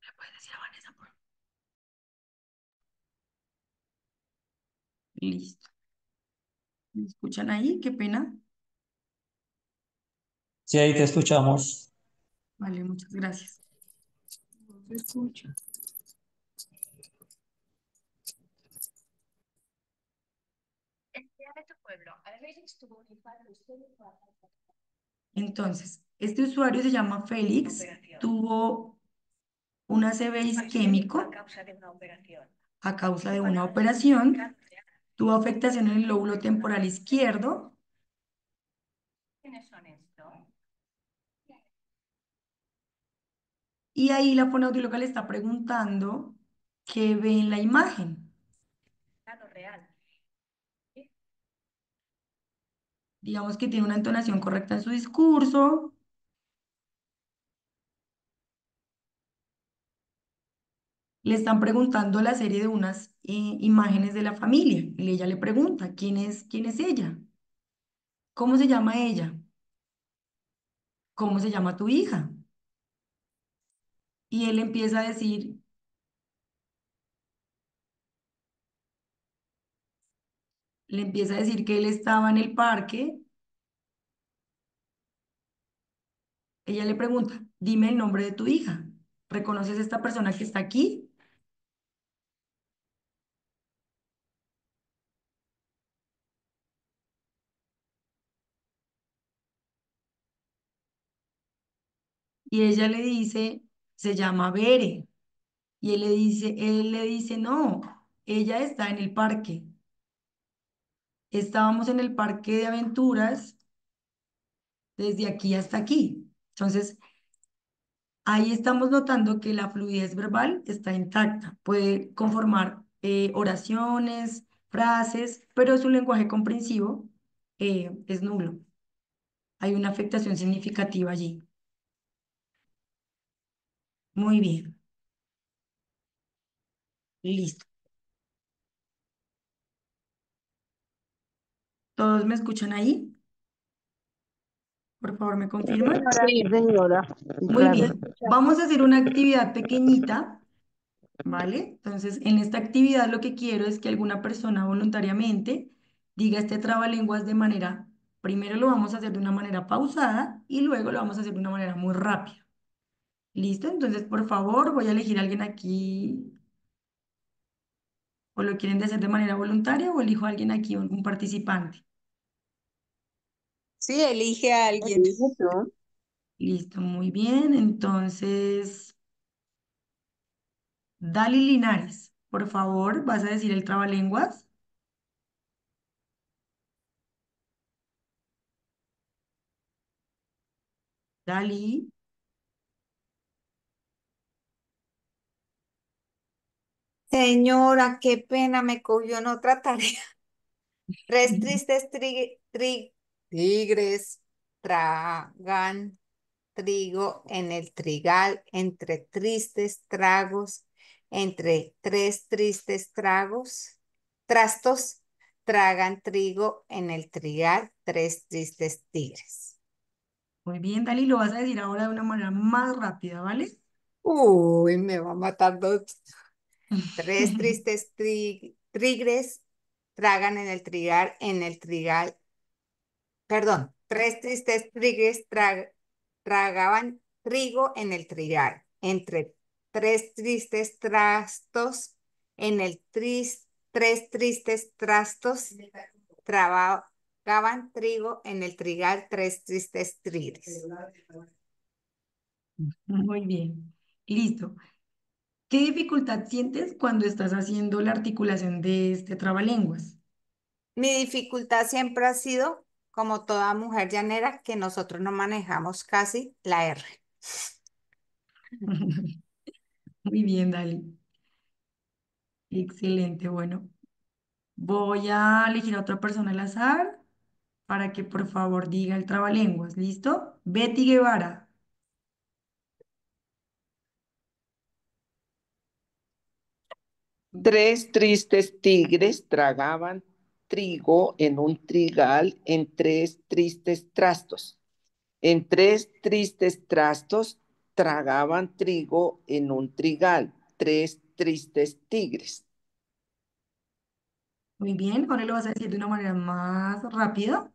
¿Le puedes decir a Vanessa, por favor? Listo. ¿Me escuchan ahí? Qué pena. Sí, ahí te escuchamos. Vale, muchas gracias. No se escucha. Entonces, este usuario se llama Félix, tuvo un ACV isquémico a causa de una operación, tuvo afectación en el lóbulo temporal izquierdo. Y ahí la fonoaudióloga le está preguntando qué ve en la imagen. Digamos que tiene una entonación correcta en su discurso. Le están preguntando la serie de unas imágenes de la familia. Y ella le pregunta, quién es ella? ¿Cómo se llama ella? ¿Cómo se llama tu hija? Y él empieza a decir, le empieza a decir que él estaba en el parque. Ella le pregunta, dime el nombre de tu hija. ¿Reconoces a esta persona que está aquí? Y ella le dice, se llama Bere. Y él le dice, no, ella está en el parque. Estábamos en el parque de aventuras desde aquí hasta aquí. Entonces, ahí estamos notando que la fluidez verbal está intacta. Puede conformar oraciones, frases, pero su lenguaje comprensivo es nulo. Hay una afectación significativa allí. Muy bien. Listo. ¿Todos me escuchan ahí? Por favor, ¿me confirman? Sí, señora. Muy Claro. bien. Vamos a hacer una actividad pequeñita, ¿vale? Entonces, en esta actividad lo que quiero es que alguna persona voluntariamente diga este trabalenguas de manera, primero lo vamos a hacer de una manera pausada y luego lo vamos a hacer de una manera muy rápida. ¿Listo? Entonces, por favor, voy a elegir a alguien aquí, o lo quieren hacer de manera voluntaria, o elijo a alguien aquí, un participante. Sí, elige a alguien. Elige tú. Listo, muy bien. Entonces, Dali Linares, por favor, vas a decir el trabalenguas. Dali. Señora, qué pena, me cogió en otra tarea. Tres tristes tigres tragan trigo en el trigal entre tristes tragos, entre tres tristes trastos, tragan trigo en el trigal, tres tristes tigres. Muy bien, Dali, lo vas a decir ahora de una manera más rápida, ¿vale? Uy, me va a matar dos. Tres tristes tigres tragan en el trigal, perdón, tres tristes tigres tragaban trigo en el trigal, entre tres tristes trastos, en el tres tristes trastos tragaban trigo en el trigal tres tristes tigres. Muy bien. Listo. ¿Qué dificultad sientes cuando estás haciendo la articulación de este trabalenguas? Mi dificultad siempre ha sido, como toda mujer llanera, que nosotros no manejamos casi la R. Muy bien, Dali. Excelente. Bueno, voy a elegir a otra persona al azar para que por favor diga el trabalenguas. ¿Listo? Betty Guevara. Tres tristes tigres tragaban trigo en un trigal en tres tristes trastos. En tres tristes trastos tragaban trigo en un trigal, tres tristes tigres. Muy bien. Ahora lo vas a decir de una manera más rápida.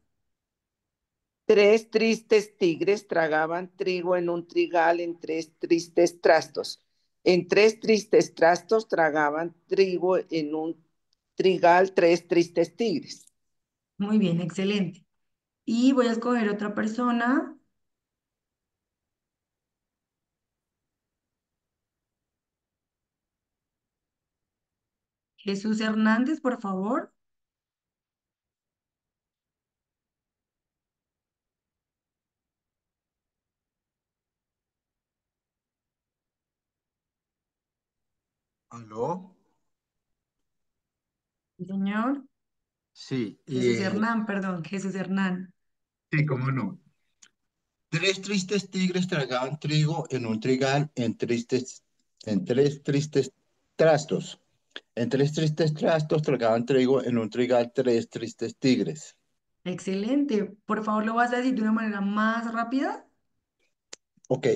Tres tristes tigres tragaban trigo en un trigal en tres tristes trastos. En tres tristes trastos tragaban trigo en un trigal, tres tristes tigres. Muy bien, excelente. Y voy a escoger otra persona. Jesús Hernández, por favor. ¿Aló? Sí, señor. Sí, Jesús Hernán, perdón, Jesús Hernán. sí, cómo no. Tres tristes tigres tragaban trigo en un trigal en tres tristes trastos. En tres tristes trastos tragaban trigo en un trigal, tres tristes tigres. Excelente. Por favor, lo vas a decir de una manera más rápida. Ok.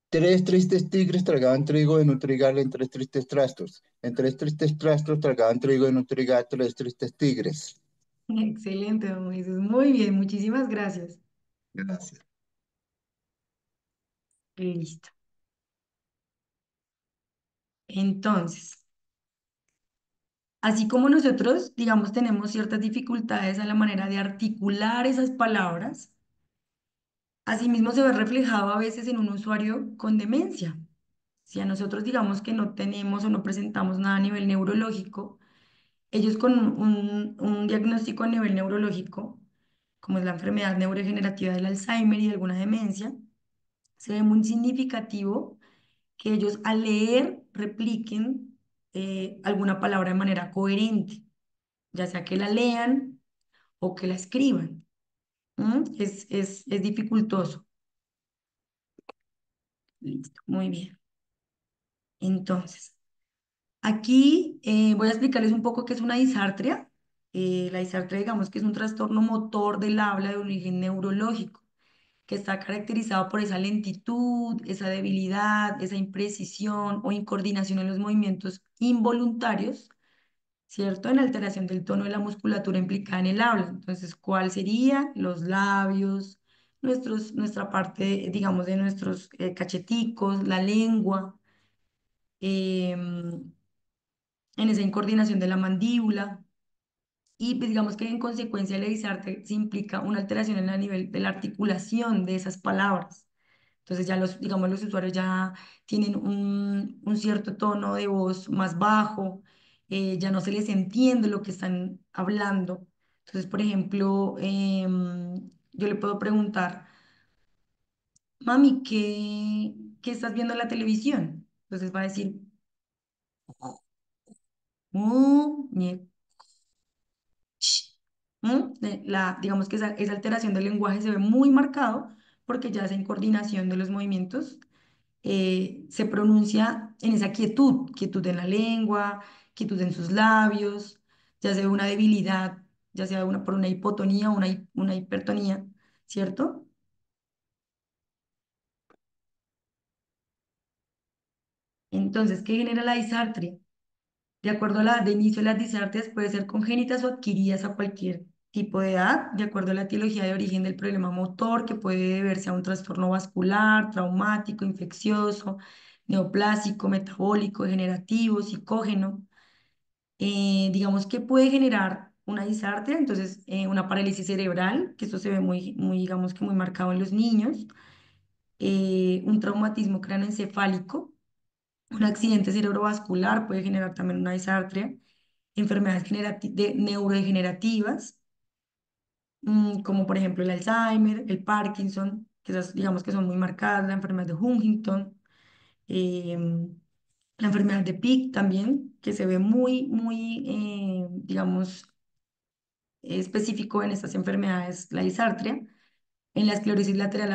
Tres tristes tigres tragaban trigo en un trigal en tres tristes trastos. En tres tristes trastos tragaban trigo en un trigal, tres tristes tigres. Excelente, don Jesús. Muy bien, muchísimas gracias. Gracias. Listo. Entonces, así como nosotros, digamos, tenemos ciertas dificultades a la manera de articular esas palabras, asimismo se ve reflejado a veces en un usuario con demencia. Si a nosotros digamos que no tenemos o no presentamos nada a nivel neurológico, ellos con un diagnóstico a nivel neurológico, como es la enfermedad neurodegenerativa del Alzheimer y alguna demencia, se ve muy significativo que ellos al leer repliquen alguna palabra de manera coherente, ya sea que la lean o que la escriban. Es dificultoso. Listo, muy bien. Entonces, aquí voy a explicarles un poco qué es una disartria. La disartria, digamos que es un trastorno motor del habla de origen neurológico, que está caracterizado por esa lentitud, esa debilidad, esa imprecisión o incoordinación en los movimientos involuntarios, ¿cierto? En alteración del tono de la musculatura implicada en el habla. Entonces, ¿cuál sería? Los labios, nuestra parte, digamos, de nuestros cacheticos, la lengua, em, en esa incoordinación de la mandíbula. Y pues, digamos que en consecuencia el erizarte se implica una alteración en el nivel de la articulación de esas palabras. Entonces ya digamos, los usuarios ya tienen un cierto tono de voz más bajo, ya no se les entiende lo que están hablando. Entonces, por ejemplo, yo le puedo preguntar, mami, ¿qué estás viendo en la televisión? Entonces va a decir, muñeco. Digamos que esa alteración del lenguaje se ve muy marcado porque ya esa incoordinación de los movimientos se pronuncia en esa quietud, quietud en la lengua, quietud en sus labios, ya sea una debilidad, ya sea por una hipotonía o una hipertonía, ¿cierto? Entonces, ¿qué genera la disartria? De acuerdo a la edad de inicio de las disartrias, puede ser congénitas o adquiridas a cualquier tipo de edad, de acuerdo a la etiología de origen del problema motor, que puede deberse a un trastorno vascular, traumático, infeccioso, neoplásico, metabólico, degenerativo, psicógeno. Digamos que puede generar una disartria, entonces una parálisis cerebral, que esto se ve muy, digamos que muy marcado en los niños, un traumatismo cráneoencefálico, un accidente cerebrovascular puede generar también una disartria, enfermedades neurodegenerativas, como por ejemplo el Alzheimer, el Parkinson, que esas, digamos que son muy marcadas, la enfermedad de Huntington, la enfermedad de Pick también, que se ve muy, digamos, específico en estas enfermedades, la disartria. En la esclerosis lateral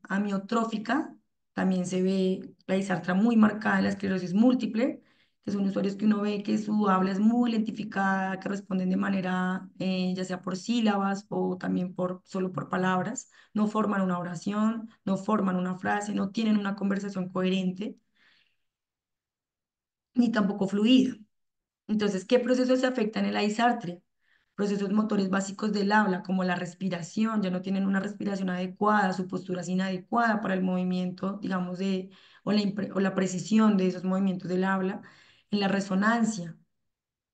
amiotrófica también se ve la disartria muy marcada en la esclerosis múltiple, que son usuarios que uno ve que su habla es muy lentificada, que responden de manera, ya sea por sílabas o también solo por palabras, no forman una oración, no forman una frase, no tienen una conversación coherente, ni tampoco fluida. Entonces, ¿qué procesos se afectan en la disartria? Procesos motores básicos del habla, como la respiración, ya no tienen una respiración adecuada, su postura es inadecuada para el movimiento, digamos, o la precisión de esos movimientos del habla, en la resonancia,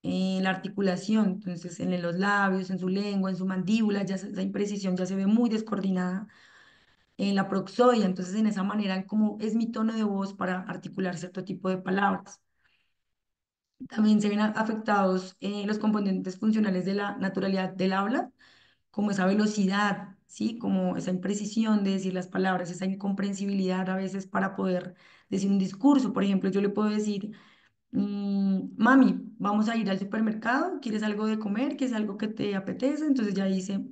en la articulación, entonces en los labios, en su lengua, en su mandíbula, esa imprecisión ya se ve muy descoordinada, en la proxodia, entonces en esa manera, en cómo es mi tono de voz para articular cierto tipo de palabras. También se ven afectados los componentes funcionales de la naturalidad del habla, como esa velocidad, ¿sí? Como esa imprecisión de decir las palabras, esa incomprensibilidad a veces para poder decir un discurso. Por ejemplo, yo le puedo decir, mami, vamos a ir al supermercado, ¿quieres algo de comer? ¿Quieres algo que te apetece? Entonces ya dice,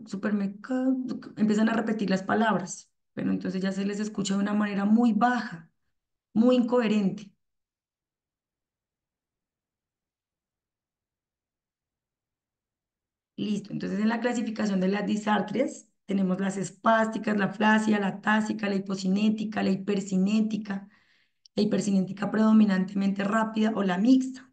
supermercado, empiezan a repetir las palabras, pero entonces ya se les escucha de una manera muy baja, muy incoherente. Listo, entonces en la clasificación de las disartrias tenemos las espásticas, la flácida, la tásica, la hipocinética, la hipercinética, la hipercinética predominantemente rápida o la mixta.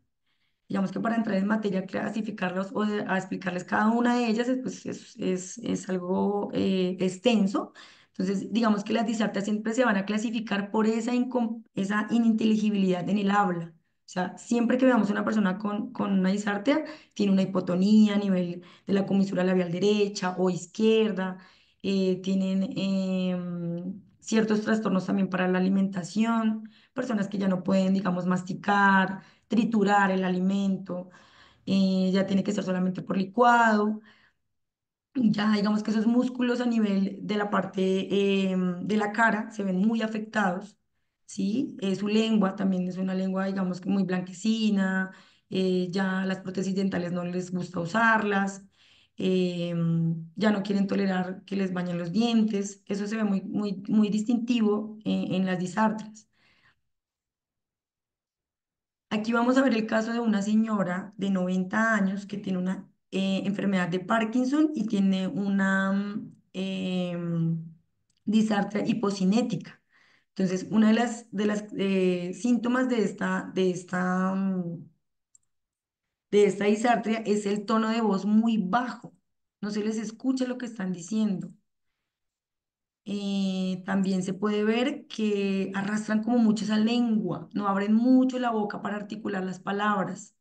Digamos que para entrar en materia, clasificarlos o a explicarles cada una de ellas es algo extenso. Entonces, digamos que las disartrias siempre se van a clasificar por esa ininteligibilidad en el habla. O sea, siempre que veamos una persona con una disartria, tiene una hipotonía a nivel de la comisura labial derecha o izquierda, tienen ciertos trastornos también para la alimentación, personas que ya no pueden, digamos, masticar, triturar el alimento, ya tiene que ser solamente por licuado. Ya digamos que esos músculos a nivel de la parte de la cara se ven muy afectados, ¿sí? Su lengua también es una lengua, digamos que muy blanquecina, ya las prótesis dentales no les gusta usarlas, ya no quieren tolerar que les bañen los dientes, eso se ve muy distintivo en las disartrias. Aquí vamos a ver el caso de una señora de 90 años que tiene una enfermedad de Parkinson y tiene una disartria hipocinética. Entonces, una de las síntomas de esta disartria es el tono de voz muy bajo. No se les escucha lo que están diciendo. También se puede ver que arrastran como mucho esa lengua, no abren mucho la boca para articular las palabras.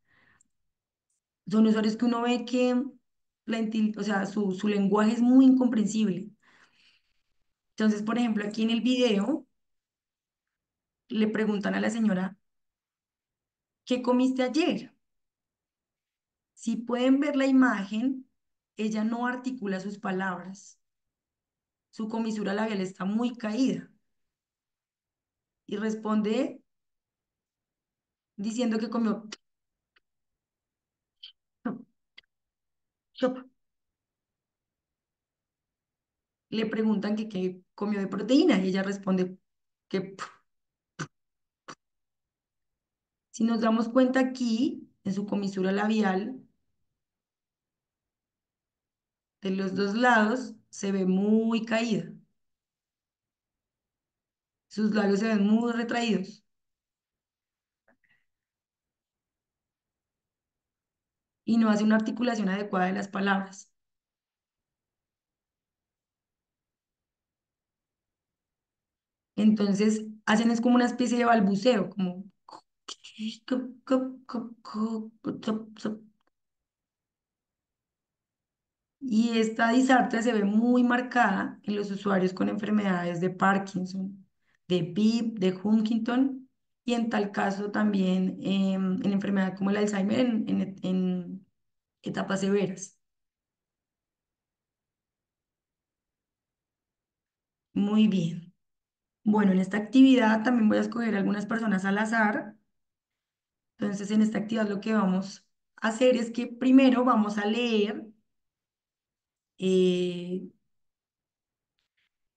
Son usuarios que uno ve que o sea, su lenguaje es muy incomprensible. Entonces, por ejemplo, aquí en el video le preguntan a la señora, ¿qué comiste ayer? Si pueden ver la imagen, ella no articula sus palabras. Su comisura labial está muy caída y responde diciendo que comió sopa. Le preguntan que qué comió de proteína y ella responde que si nos damos cuenta aquí, en su comisura labial, de los dos lados se ve muy caída. Sus labios se ven muy retraídos y no hace una articulación adecuada de las palabras. Entonces, hacen es como una especie de balbuceo, como Y esta disartria se ve muy marcada en los usuarios con enfermedades de Parkinson, de PIP, de Huntington y en tal caso también en enfermedad como el Alzheimer en etapas severas. Muy bien. Bueno, en esta actividad también voy a escoger algunas personas al azar. Entonces, en esta actividad lo que vamos a hacer es que primero vamos a leer eh,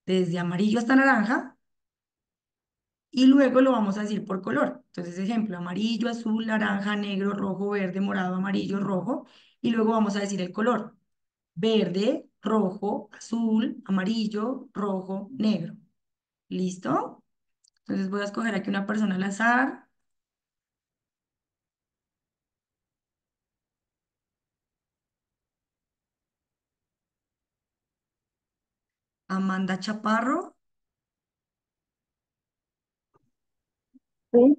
desde amarillo hasta naranja y luego lo vamos a decir por color. Entonces, ejemplo, amarillo, azul, naranja, negro, rojo, verde, morado, amarillo, rojo. Y luego vamos a decir el color. Verde, rojo, azul, amarillo, rojo, negro. ¿Listo? Entonces voy a escoger aquí una persona al azar. Amanda Chaparro, Sí.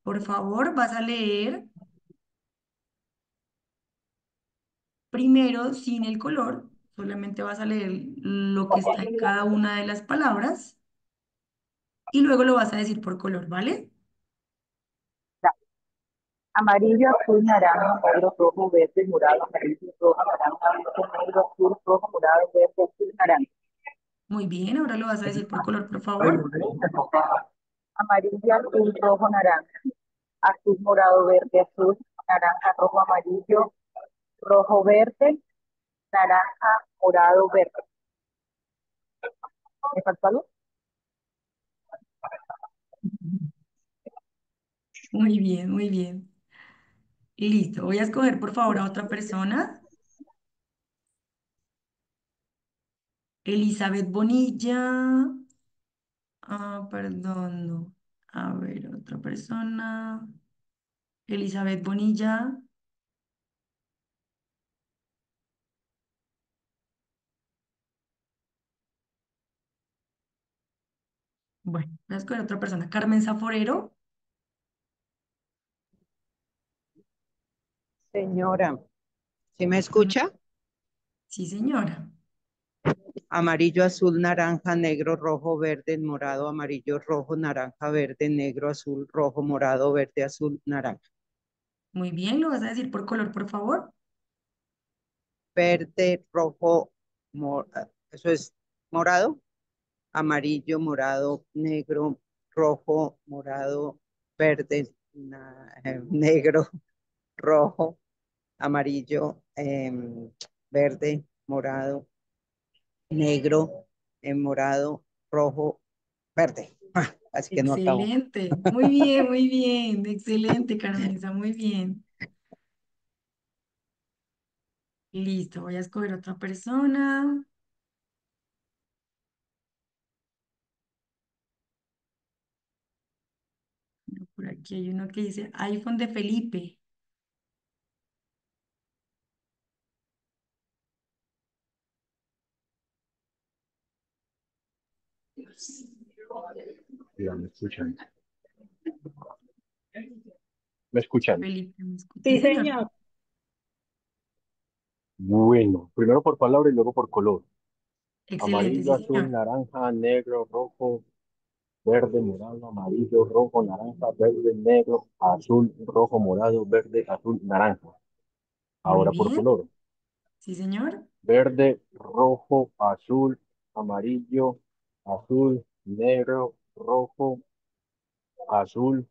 por favor, vas a leer primero sin el color. Solamente vas a leer lo que está en cada una de las palabras y luego lo vas a decir por color, ¿vale? Amarillo, azul, naranja, negro, rojo, verde, morado, amarillo, rojo, naranja, verde, negro, azul, rojo, morado, verde, azul, naranja. Muy bien, ahora lo vas a decir por color, por favor. Amarillo, azul, rojo, naranja, azul, morado, verde, azul, naranja, rojo, amarillo, rojo, verde, naranja, morado, verde. ¿Me faltó algo? Muy bien, muy bien. Listo, voy a escoger por favor a otra persona. Elizabeth Bonilla. Ah, perdón, no. A ver, otra persona. Elizabeth Bonilla. Bueno, voy a escoger otra persona. Carmen Zaforero. Señora, ¿sí me Mm, escucha? sí, señora. Amarillo, azul, naranja, negro, rojo, verde, morado, amarillo, rojo, naranja, verde, negro, azul, rojo, morado, verde, azul, naranja. Muy bien, lo vas a decir por color, por favor. Verde, rojo, eso es morado, amarillo, morado, negro, rojo, morado, verde, negro, rojo, amarillo, verde, morado, negro, morado, rojo, verde. Así que no acabo. Excelente. Muy bien. Excelente, Carmenza, muy bien. Listo, voy a escoger otra persona. Por aquí hay uno que dice iPhone de Felipe. Ya me escuchan. ¿Me escuchan? Felipe, ¿me escucha? Sí, Sí, señor. señor. Bueno, primero por palabra y luego por color. Excelente, Amarillo, sí, azul, señor. naranja, negro, rojo, verde, morado, amarillo, rojo, naranja, verde, negro, azul, rojo, morado, verde, azul, naranja. Muy Ahora por bien. color. Sí, señor. Verde, rojo, azul, amarillo, azul, negro, rojo, azul,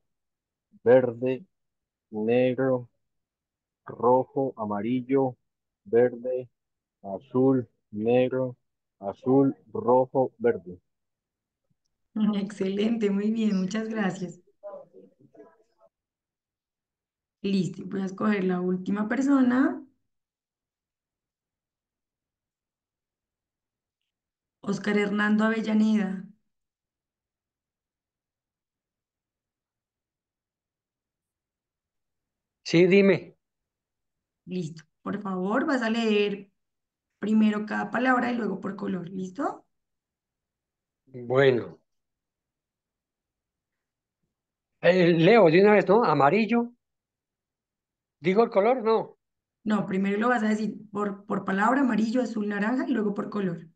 verde, negro, rojo, amarillo, verde, azul, negro, azul, rojo, verde. Excelente, muy bien, muchas gracias. Listo, voy a escoger la última persona. Oscar Hernando Avellaneda. Sí, dime. Listo. Por favor, vas a leer primero cada palabra y luego por color. ¿Listo? Bueno, Leo, de una vez, ¿no? Amarillo. ¿Digo el color? No. No, primero lo vas a decir por palabra, amarillo, azul, naranja y luego por color.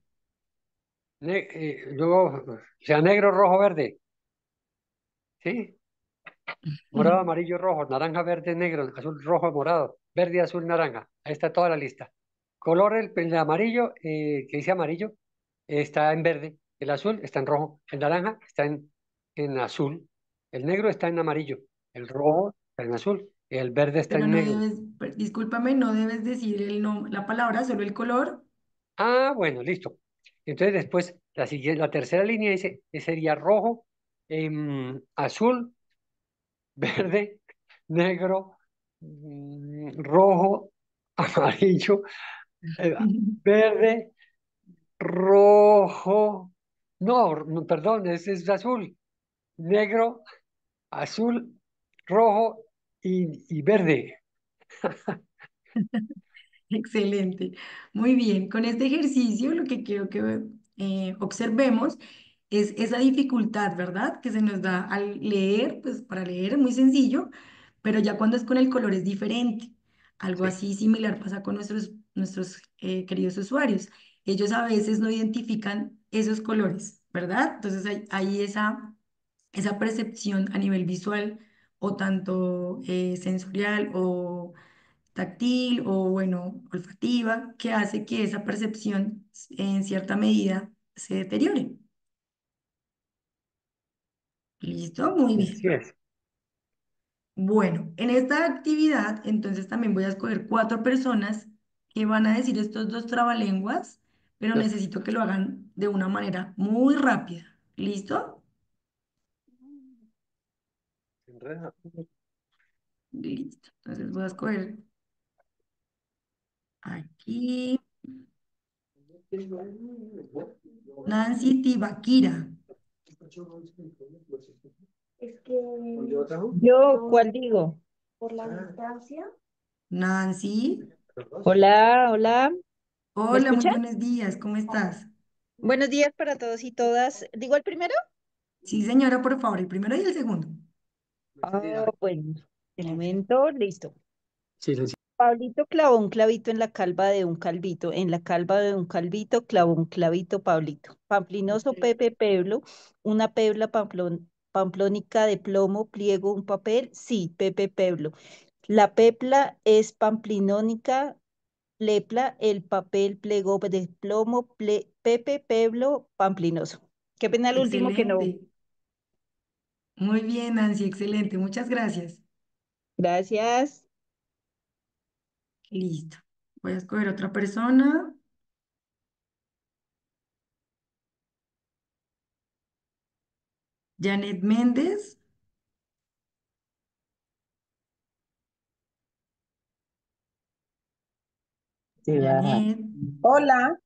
Luego, o sea, negro, rojo, verde. ¿Sí? Morado, amarillo, rojo, naranja, verde, negro, azul, rojo, morado, verde, azul, naranja. Ahí está toda la lista. Color, el amarillo, que dice amarillo, está en verde. El azul está en rojo. El naranja está en azul. El negro está en amarillo. El rojo está en azul. El verde está Pero en no negro. debes, discúlpame, no debes decir la palabra, solo el color. Ah, bueno, listo. Entonces después, la tercera línea dice, sería rojo, azul, verde, negro, rojo, amarillo, eh, verde, rojo, no, perdón, ese es azul, negro, azul, rojo y verde. Excelente. Muy bien. Con este ejercicio lo que quiero que observemos es esa dificultad, ¿verdad? Que se nos da al leer, pues para leer es muy sencillo, pero ya cuando es con el color es diferente. Algo Sí. así similar pasa con nuestros queridos usuarios. Ellos a veces no identifican esos colores, ¿verdad? Entonces hay esa percepción a nivel visual o tanto sensorial o táctil o, bueno, olfativa, que hace que esa percepción en cierta medida se deteriore. ¿Listo? Muy Así bien. es. Bueno, en esta actividad, entonces también voy a escoger 4 personas que van a decir estos 2 trabalenguas, pero necesito que lo hagan de una manera muy rápida. ¿Listo? Listo. Entonces voy a escoger aquí Nancy Tibaquira. Es que Yo, ¿cuál digo? por la distancia. Nancy. Hola, hola. ¿Me Hola, muy escuchan? buenos días. ¿Cómo estás? Buenos días para todos y todas. ¿Digo el primero? Sí, señora, por favor, el primero y el segundo. Ah, bueno, de momento, listo. Silencio. Pablito clavó un clavito en la calva de un calvito. En la calva de un calvito clavó un clavito Pablito. Pamplinoso Pepe Peblo, una pebla pamplónica de plomo, pliego un papel. Sí, Pepe Peblo. La pepla es pamplinónica, plepla, el papel plegó de plomo, Pepe Peblo, pamplinoso. Qué pena el último que no. Excelente. Muy bien, Nancy, excelente. Muchas gracias. Gracias. Listo. Voy a escoger otra persona. Janet Méndez. Sí, va. Janet, Hola,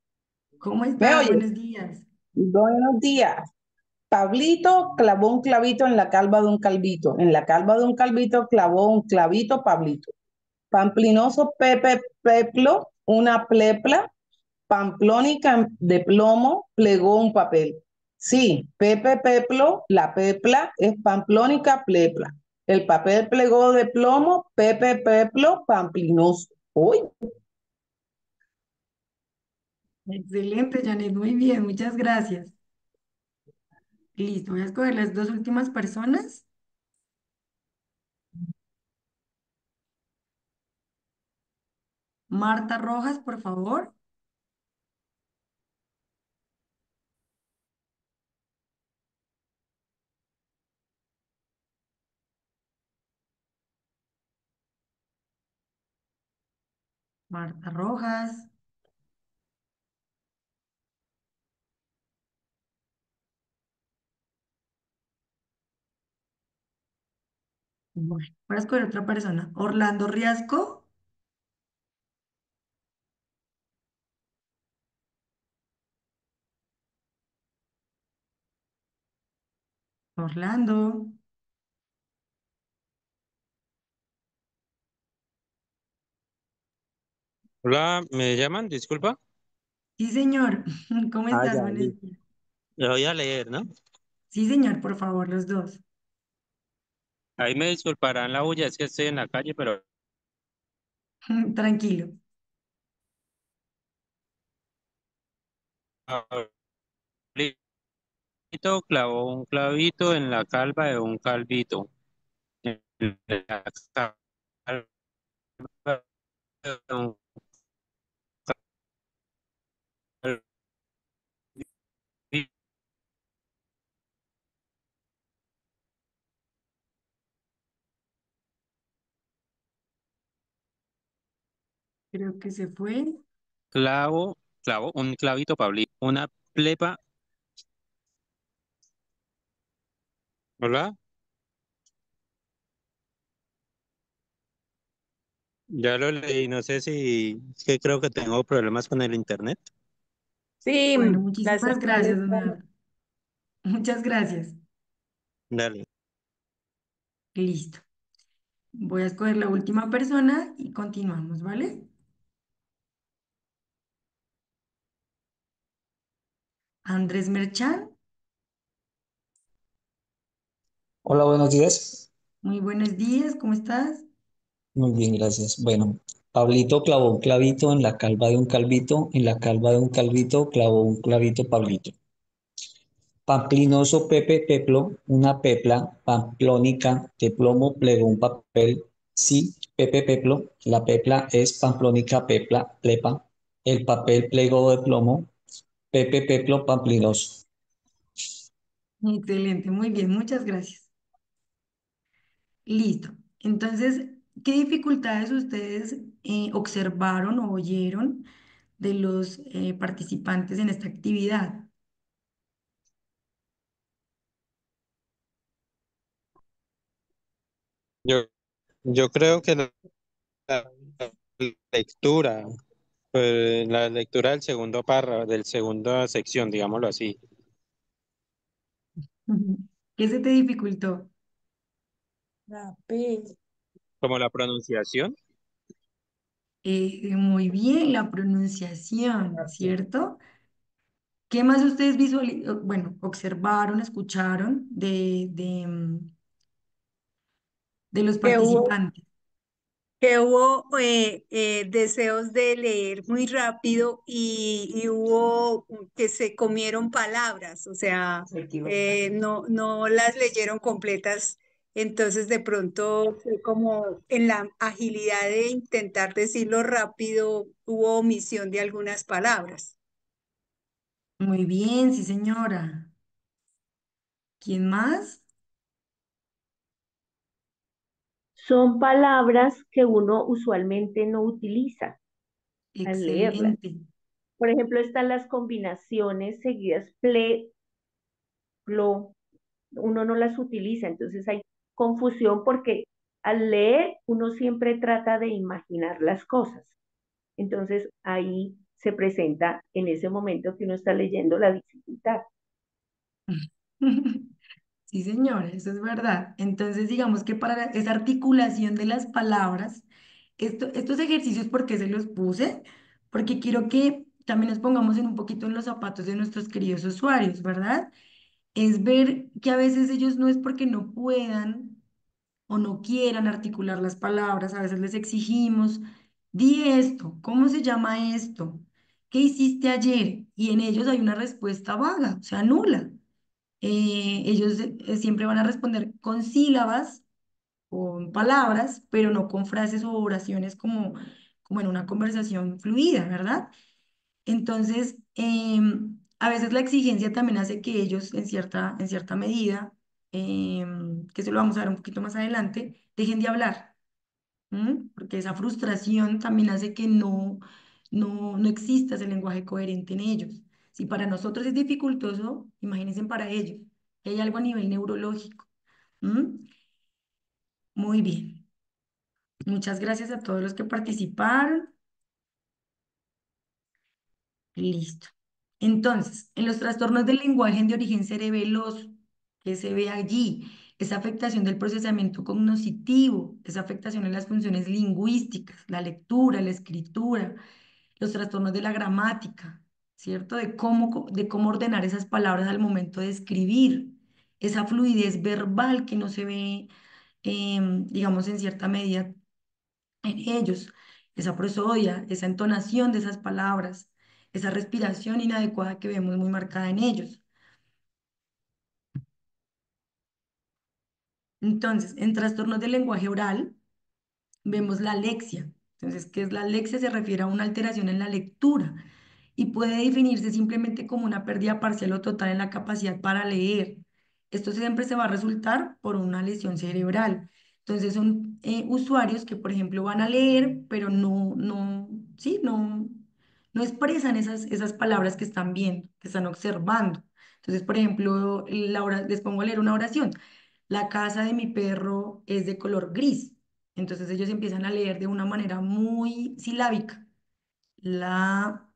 ¿cómo ¿me estás? oyes? Buenos días. Buenos días. Pablito clavó un clavito en la calva de un calvito. En la calva de un calvito clavó un clavito Pablito. Pamplinoso Pepe Peplo, una plepla pamplónica de plomo, plegó un papel. Sí, Pepe Peplo, la pepla es pamplónica plepla. El papel plegó de plomo, Pepe Peplo, pamplinoso. Uy, Excelente, Janet. Muy bien, muchas gracias. Listo. Voy a escoger las 2 últimas personas. Marta Rojas, por favor. Marta Rojas. Bueno, voy a escoger otra persona. Orlando Riasco. Orlando. Hola, ¿me llaman? Disculpa. Sí, señor. ¿Cómo Ah, estás? ya, Buenos listo. días. Lo voy a leer, ¿no? Sí, señor, por favor, los dos. Ahí me disculparán la bulla, es que estoy en la calle, pero Tranquilo. Pablito clavó un clavito en la calva de un calvito. En la calva de un calvito. Creo que se fue. Clavo, un clavito, Pablito. Una plepa, ¿verdad? Ya lo leí, no sé si es que creo que tengo problemas con el internet. Sí, Bueno, la muchísimas señal gracias, es don buena. Eduardo. Muchas gracias. Dale. Listo. Voy a escoger la última persona y continuamos, ¿vale? Andrés Merchan, Hola, buenos días. muy buenos días, ¿cómo estás? Muy bien, gracias. Bueno, Pablito clavó un clavito en la calva de un calvito, en la calva de un calvito clavó un clavito Pablito. Pamplinoso Pepe Peplo, una pepla pamplónica de plomo plegó un papel. Sí, Pepe Peplo, la pepla es pamplónica pepla, plepa. El papel plegó de plomo, Pepe Peplo pamplinoso. Excelente, muy bien, muchas gracias. Listo. Entonces, ¿qué dificultades ustedes observaron o oyeron de los participantes en esta actividad? Yo, yo creo que la lectura, la lectura del segundo párrafo, del segunda sección, digámoslo así, Ujú. ¿Qué se te dificultó? La P. como la pronunciación. Muy bien, la pronunciación, ¿cierto? ¿Qué más ustedes bueno, observaron, escucharon de los Que hubo, participantes? que hubo deseos de leer muy rápido y hubo que se comieron palabras, o sea, no las leyeron completas, entonces de pronto fue como en la agilidad de intentar decirlo rápido, hubo omisión de algunas palabras. Muy bien, sí, señora. ¿Quién más? Son palabras que uno usualmente no utiliza al leerlas. Excelente. Por ejemplo, están las combinaciones seguidas, ple, plo, uno no las utiliza, entonces hay confusión porque al leer uno siempre trata de imaginar las cosas. Entonces ahí se presenta en ese momento que uno está leyendo la dificultad. Sí, señora, eso es verdad. Entonces, digamos que para esa articulación de las palabras, estos ejercicios, ¿por qué se los puse? Porque quiero que también nos pongamos en un poquito en los zapatos de nuestros queridos usuarios, ¿verdad? Es ver que a veces ellos no es porque no puedan o no quieran articular las palabras, a veces les exigimos, di esto, ¿cómo se llama esto? ¿Qué hiciste ayer? Y en ellos hay una respuesta vaga, o sea, nula. Ellos siempre van a responder con sílabas, con palabras, pero no con frases o oraciones como en una conversación fluida, ¿verdad? Entonces, a veces la exigencia también hace que ellos, en cierta medida, que se lo vamos a ver un poquito más adelante, dejen de hablar. ¿M? Porque esa frustración también hace que no exista ese lenguaje coherente en ellos. Si para nosotros es dificultoso, imagínense para ellos, que hay algo a nivel neurológico. ¿M? Muy bien. Muchas gracias a todos los que participaron. Listo. Entonces, en los trastornos del lenguaje de origen cerebeloso, que se ve allí? Esa afectación del procesamiento cognoscitivo, esa afectación en las funciones lingüísticas, la lectura, la escritura, los trastornos de la gramática, ¿cierto? De cómo ordenar esas palabras al momento de escribir, esa fluidez verbal que no se ve digamos, en cierta medida en ellos, esa prosodia, esa entonación de esas palabras, esa respiración inadecuada que vemos muy marcada en ellos. Entonces, en trastornos del lenguaje oral, vemos la alexia. Entonces, ¿qué es la alexia? Se refiere a una alteración en la lectura y puede definirse simplemente como una pérdida parcial o total en la capacidad para leer. Esto siempre se va a resultar por una lesión cerebral. Entonces, son usuarios que, por ejemplo, van a leer, pero sí, no expresan esas palabras que están viendo, que están observando. Entonces, por ejemplo, les pongo a leer una oración. La casa de mi perro es de color gris. Entonces ellos empiezan a leer de una manera muy silábica. La,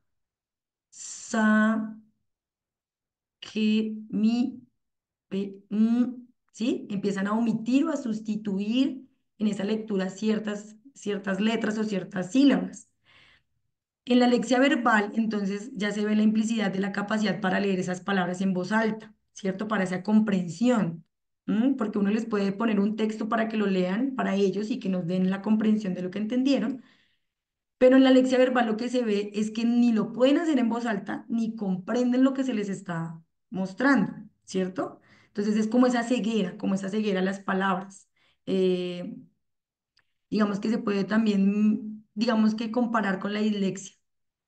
sa, que, mi, ¿sí? Empiezan a omitir o a sustituir en esa lectura ciertas letras o ciertas sílabas. En la lexia verbal, entonces, ya se ve la implicidad de la capacidad para leer esas palabras en voz alta, ¿cierto? Para esa comprensión, porque uno les puede poner un texto para que lo lean para ellos y que nos den la comprensión de lo que entendieron, pero en la lexia verbal lo que se ve es que ni lo pueden hacer en voz alta, ni comprenden lo que se les está mostrando, ¿cierto? Entonces es como esa ceguera a las palabras. Eh, digamos que se puede también, digamos que comparar con la dislexia,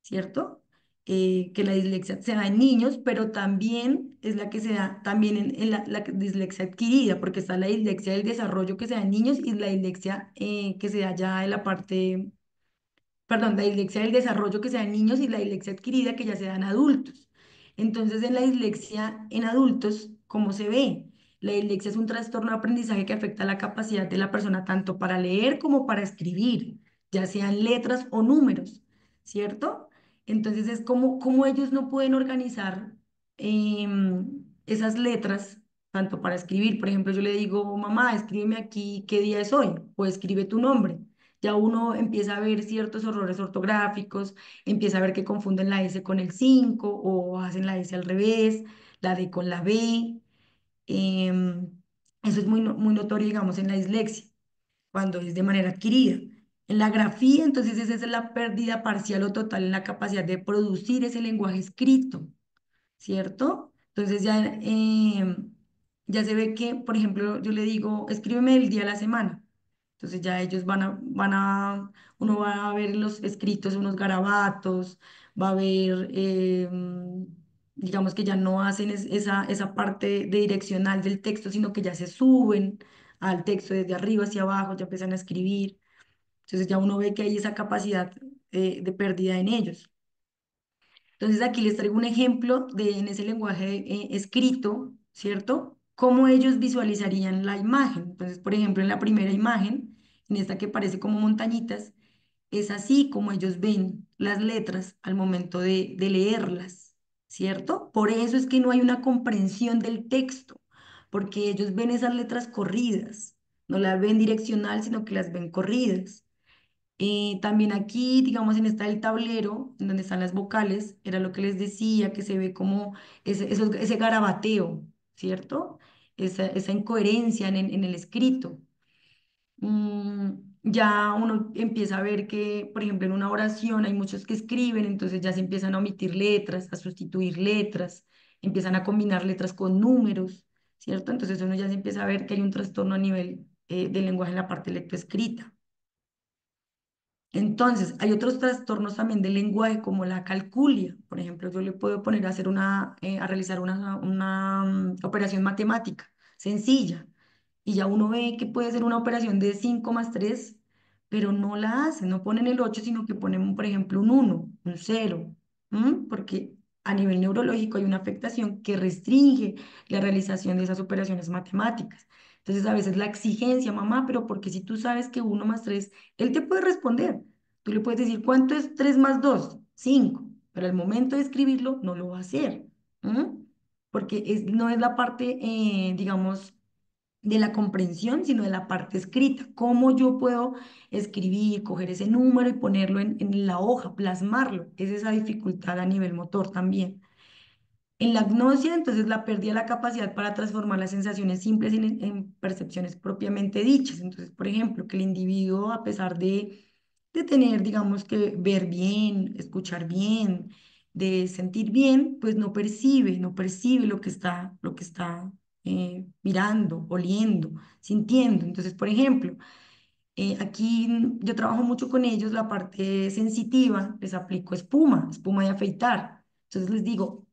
¿cierto? Que la dislexia se da en niños, pero también es la que se da también en la dislexia adquirida, porque está la dislexia del desarrollo que se da en niños y la dislexia que se da ya en la parte, perdón, la dislexia del desarrollo que se da en niños y la dislexia adquirida que ya se da en adultos. Entonces, en la dislexia en adultos, ¿cómo se ve? La dislexia es un trastorno de aprendizaje que afecta la capacidad de la persona tanto para leer como para escribir, ya sean letras o números, ¿cierto? Entonces, es como ellos no pueden organizar esas letras tanto para escribir. Por ejemplo, yo le digo, mamá, escríbeme aquí qué día es hoy, o escribe tu nombre. Ya uno empieza a ver ciertos errores ortográficos, empieza a ver que confunden la S con el 5 o hacen la S al revés, la D con la B. em, Eso es muy notorio, digamos, en la dislexia, cuando es de manera adquirida. En la grafía, entonces, esa es la pérdida parcial o total en la capacidad de producir ese lenguaje escrito. ¿Cierto? Entonces ya se ve que, por ejemplo, yo le digo, escríbeme el día de la semana. Entonces ya ellos uno va a ver en los escritos unos garabatos, va a ver, digamos que ya no hacen esa parte de direccional del texto, sino que ya se suben al texto desde arriba hacia abajo, ya empiezan a escribir. Entonces ya uno ve que hay esa capacidad de pérdida en ellos. Entonces aquí les traigo un ejemplo de en ese lenguaje escrito, ¿cierto? Cómo ellos visualizarían la imagen. Entonces, por ejemplo, en la primera imagen, en esta que parece como montañitas, es así como ellos ven las letras al momento de leerlas, ¿cierto? Por eso es que no hay una comprensión del texto, porque ellos ven esas letras corridas, no las ven direccional, sino que las ven corridas. También aquí, digamos, en esta el tablero, en donde están las vocales, era lo que les decía, que se ve como ese garabateo, ¿cierto? Esa incoherencia en el escrito. Ya uno empieza a ver que, por ejemplo, en una oración hay muchos que escriben, entonces ya se empiezan a omitir letras, a sustituir letras, empiezan a combinar letras con números, ¿cierto? Entonces uno ya se empieza a ver que hay un trastorno a nivel del lenguaje en la parte lectoescrita. Entonces, hay otros trastornos también del lenguaje, como la calculia. Por ejemplo, yo le puedo poner a hacer a realizar una operación matemática sencilla. Y ya uno ve que puede ser una operación de 5 más 3, pero no la hace, no ponen el 8 sino que ponen, por ejemplo, un 1, un 0, porque a nivel neurológico hay una afectación que restringe la realización de esas operaciones matemáticas. Entonces, a veces la exigencia, mamá, pero porque si tú sabes que 1 más 3, él te puede responder. Tú le puedes decir, ¿cuánto es 3 más 2? 5. Pero al momento de escribirlo, no lo va a hacer. Porque no es la parte, digamos, de la comprensión, sino de la parte escrita. ¿Cómo yo puedo escribir, coger ese número y ponerlo en la hoja, plasmarlo? Es esa dificultad a nivel motor también. En la agnosia, entonces, la pérdida de la capacidad para transformar las sensaciones simples en percepciones propiamente dichas. Entonces, por ejemplo, que el individuo, a pesar de tener, digamos que ver bien, escuchar bien, de sentir bien, pues no percibe lo que está mirando, oliendo, sintiendo. Entonces, por ejemplo, aquí yo trabajo mucho con ellos la parte sensitiva, les aplico espuma de afeitar. Entonces les digo,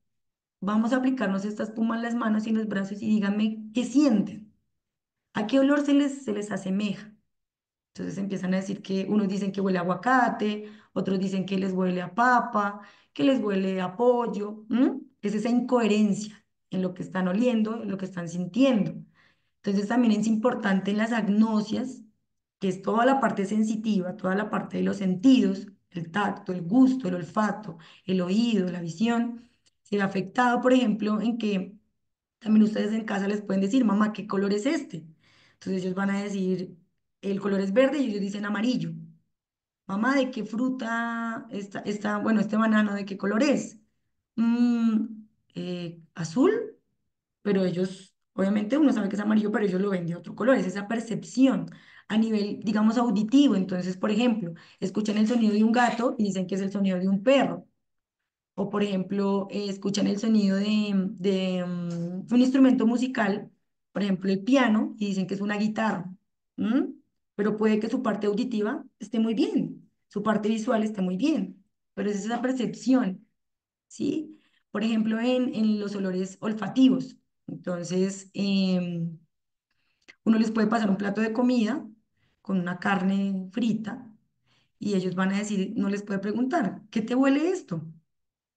vamos a aplicarnos esta espuma en las manos y en los brazos y díganme qué sienten, a qué olor se les asemeja. Entonces empiezan a decir que unos dicen que huele a aguacate, otros dicen que les huele a papa, que les huele a pollo. Es esa incoherencia en lo que están oliendo, en lo que están sintiendo. Entonces también es importante en las agnosias, que es toda la parte sensitiva, toda la parte de los sentidos, el tacto, el gusto, el olfato, el oído, la visión, se ve afectado, por ejemplo, en que también ustedes en casa les pueden decir, mamá, ¿qué color es este? Entonces ellos van a decir, el color es verde y ellos dicen amarillo. Mamá, ¿de qué fruta bueno, este banano, ¿de qué color es? Azul, pero ellos, obviamente uno sabe que es amarillo, pero ellos lo ven de otro color, es esa percepción a nivel, digamos, auditivo. Entonces, por ejemplo, escuchan el sonido de un gato y dicen que es el sonido de un perro. O, por ejemplo, escuchan el sonido de un instrumento musical, por ejemplo, el piano, y dicen que es una guitarra. ¿M? Pero puede que su parte auditiva esté muy bien, su parte visual esté muy bien, pero es esa percepción, ¿sí? Por ejemplo, en los olores olfativos. Entonces, uno les puede pasar un plato de comida con una carne frita y ellos van a decir, no les puede preguntar, ¿qué te huele esto?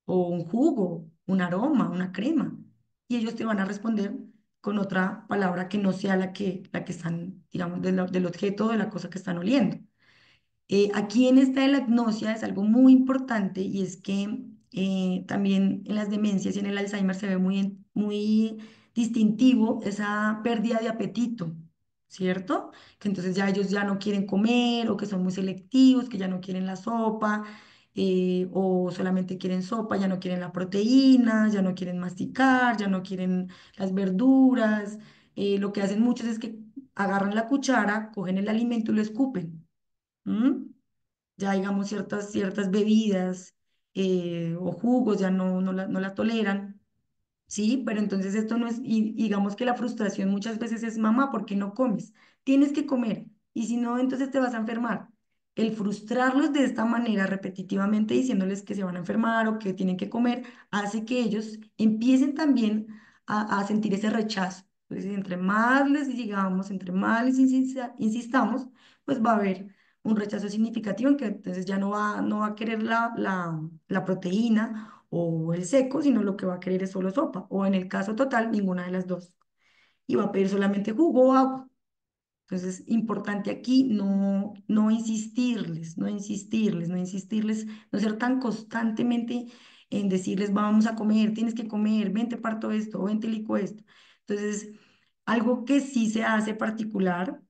O un jugo, un aroma, una crema. Y ellos te van a responder con otra palabra que no sea la que están, digamos, del objeto o de la cosa que están oliendo. Aquí en esta de la agnosia es algo muy importante y es que también en las demencias y en el Alzheimer se ve muy distintivo esa pérdida de apetito, ¿cierto? Que entonces ya ellos ya no quieren comer o que son muy selectivos, que ya no quieren la sopa o solamente quieren sopa, ya no quieren la proteína, ya no quieren masticar, ya no quieren las verduras. Lo que hacen muchos es que agarran la cuchara, cogen el alimento y lo escupen. ¿M? Ya digamos ciertas bebidas o jugos ya no la toleran, ¿sí? Pero entonces esto no es, y digamos que la frustración muchas veces es, mamá, ¿por qué no comes? Tienes que comer, y si no, entonces te vas a enfermar. El frustrarlos de esta manera repetitivamente diciéndoles que se van a enfermar o que tienen que comer, hace que ellos empiecen también a sentir ese rechazo. Entonces, entre más les digamos, entre más les insistamos, pues va a haber un rechazo significativo en que entonces ya no va a querer la proteína o el seco, sino lo que va a querer es solo sopa, o en el caso total, ninguna de las dos. Y va a pedir solamente jugo o agua. Entonces, importante aquí no insistirles, no insistirles, no insistirles, no ser tan constantemente en decirles, vamos a comer, tienes que comer, ven, te parto esto, o ven, te licuo esto. Entonces, algo que sí se hace particular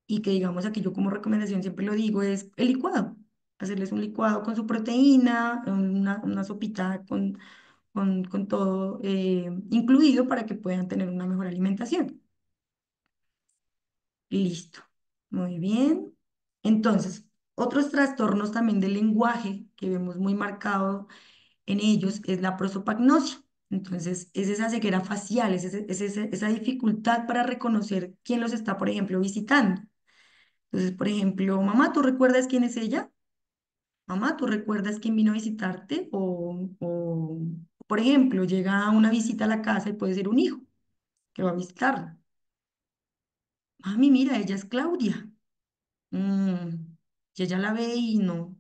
y que digamos aquí yo como recomendación siempre lo digo es el licuado. Hacerles un licuado con su proteína, una sopita con todo incluido para que puedan tener una mejor alimentación. Listo. Muy bien. Entonces, otros trastornos también del lenguaje que vemos muy marcado en ellos es la prosopagnosia. Entonces, es esa ceguera facial, esa dificultad para reconocer quién los está, por ejemplo, visitando. Entonces, por ejemplo, mamá, ¿tú recuerdas quién es ella? Mamá, ¿tú recuerdas quién vino a visitarte? Por ejemplo, llega una visita a la casa y puede ser un hijo que va a visitarla. Mami, mira, ella es Claudia. Y ella la ve y no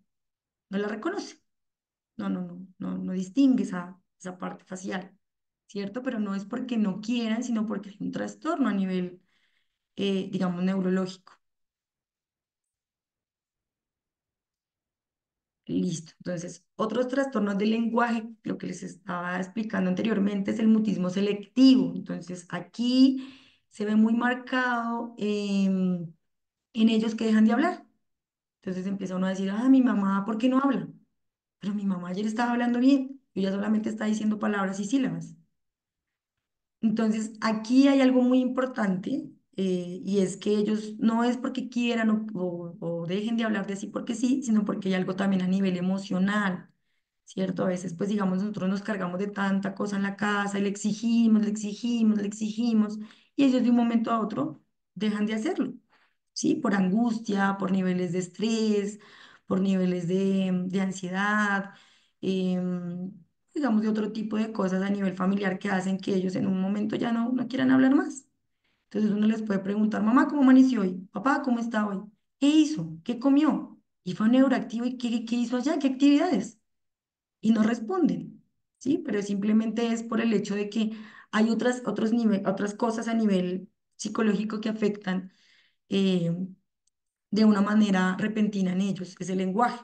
la reconoce. No distingue esa parte facial, ¿cierto? Pero no es porque no quieran, sino porque hay un trastorno a nivel, digamos, neurológico. Listo. Entonces, otros trastornos del lenguaje, lo que les estaba explicando anteriormente, es el mutismo selectivo. Entonces, aquí se ve muy marcado en ellos que dejan de hablar. Entonces empieza uno a decir, mi mamá, ¿por qué no habla? Pero mi mamá ayer estaba hablando bien, ella solamente está diciendo palabras y sílabas. Entonces, aquí hay algo muy importante y es que ellos no es porque quieran o dejen de hablar de sí porque sí, sino porque hay algo también a nivel emocional, ¿cierto? A veces, pues digamos, nosotros nos cargamos de tanta cosa en la casa y le exigimos, le exigimos, le exigimos y ellos de un momento a otro dejan de hacerlo, ¿sí? Por angustia, por niveles de estrés, por niveles de ansiedad. em, digamos, de otro tipo de cosas a nivel familiar que hacen que ellos en un momento ya no quieran hablar más. Entonces uno les puede preguntar, mamá, ¿cómo amaneció hoy? Papá, ¿cómo está hoy? ¿Qué hizo? ¿Qué comió? ¿Y fue neuroactivo? ¿Y qué hizo allá? ¿Qué actividades? Y no responden, ¿sí? Pero simplemente es por el hecho de que hay otras cosas a nivel psicológico que afectan eh, de una manera repentina en ellos, es el lenguaje.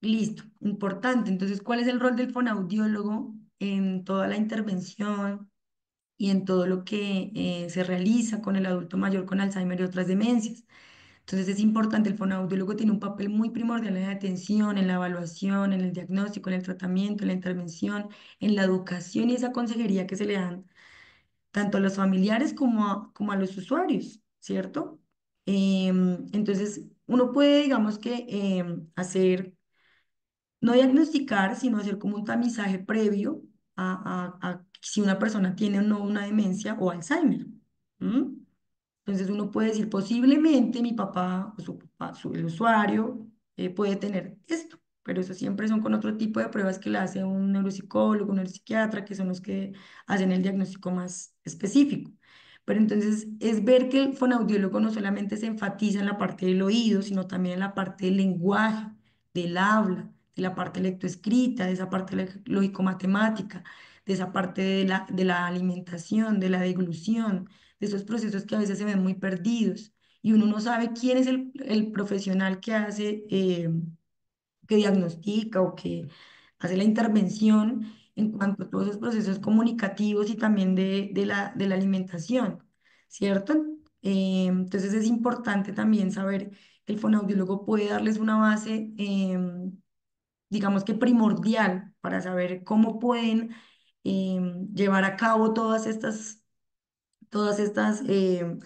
Listo, importante. Entonces, ¿cuál es el rol del fonoaudiólogo en toda la intervención y en todo lo que se realiza con el adulto mayor con Alzheimer y otras demencias? Entonces, es importante, el fonoaudiólogo tiene un papel muy primordial en la atención, en la evaluación, en el diagnóstico, en el tratamiento, en la intervención, en la educación y esa consejería que se le dan tanto a los familiares como a los usuarios, ¿cierto? Entonces, uno puede, digamos que, no diagnosticar, sino hacer como un tamizaje previo a si una persona tiene o no una demencia o Alzheimer. ¿M? Entonces uno puede decir, posiblemente mi papá o su papá, el usuario, puede tener esto, pero eso siempre son con otro tipo de pruebas que le hace un neuropsicólogo, un neuropsiquiatra, que son los que hacen el diagnóstico más específico. Pero entonces es ver que el fonoaudiólogo no solamente se enfatiza en la parte del oído, sino también en la parte del lenguaje, del habla, de la parte lectoescrita, de esa parte lógico-matemática, de esa parte de la alimentación, de la deglución, de esos procesos que a veces se ven muy perdidos y uno no sabe quién es el profesional que hace, que diagnostica o que hace la intervención en cuanto a todos esos procesos comunicativos y también de la alimentación, ¿cierto? Entonces es importante también saber que el fonoaudiólogo puede darles una base, digamos que primordial para saber cómo pueden llevar a cabo todas estas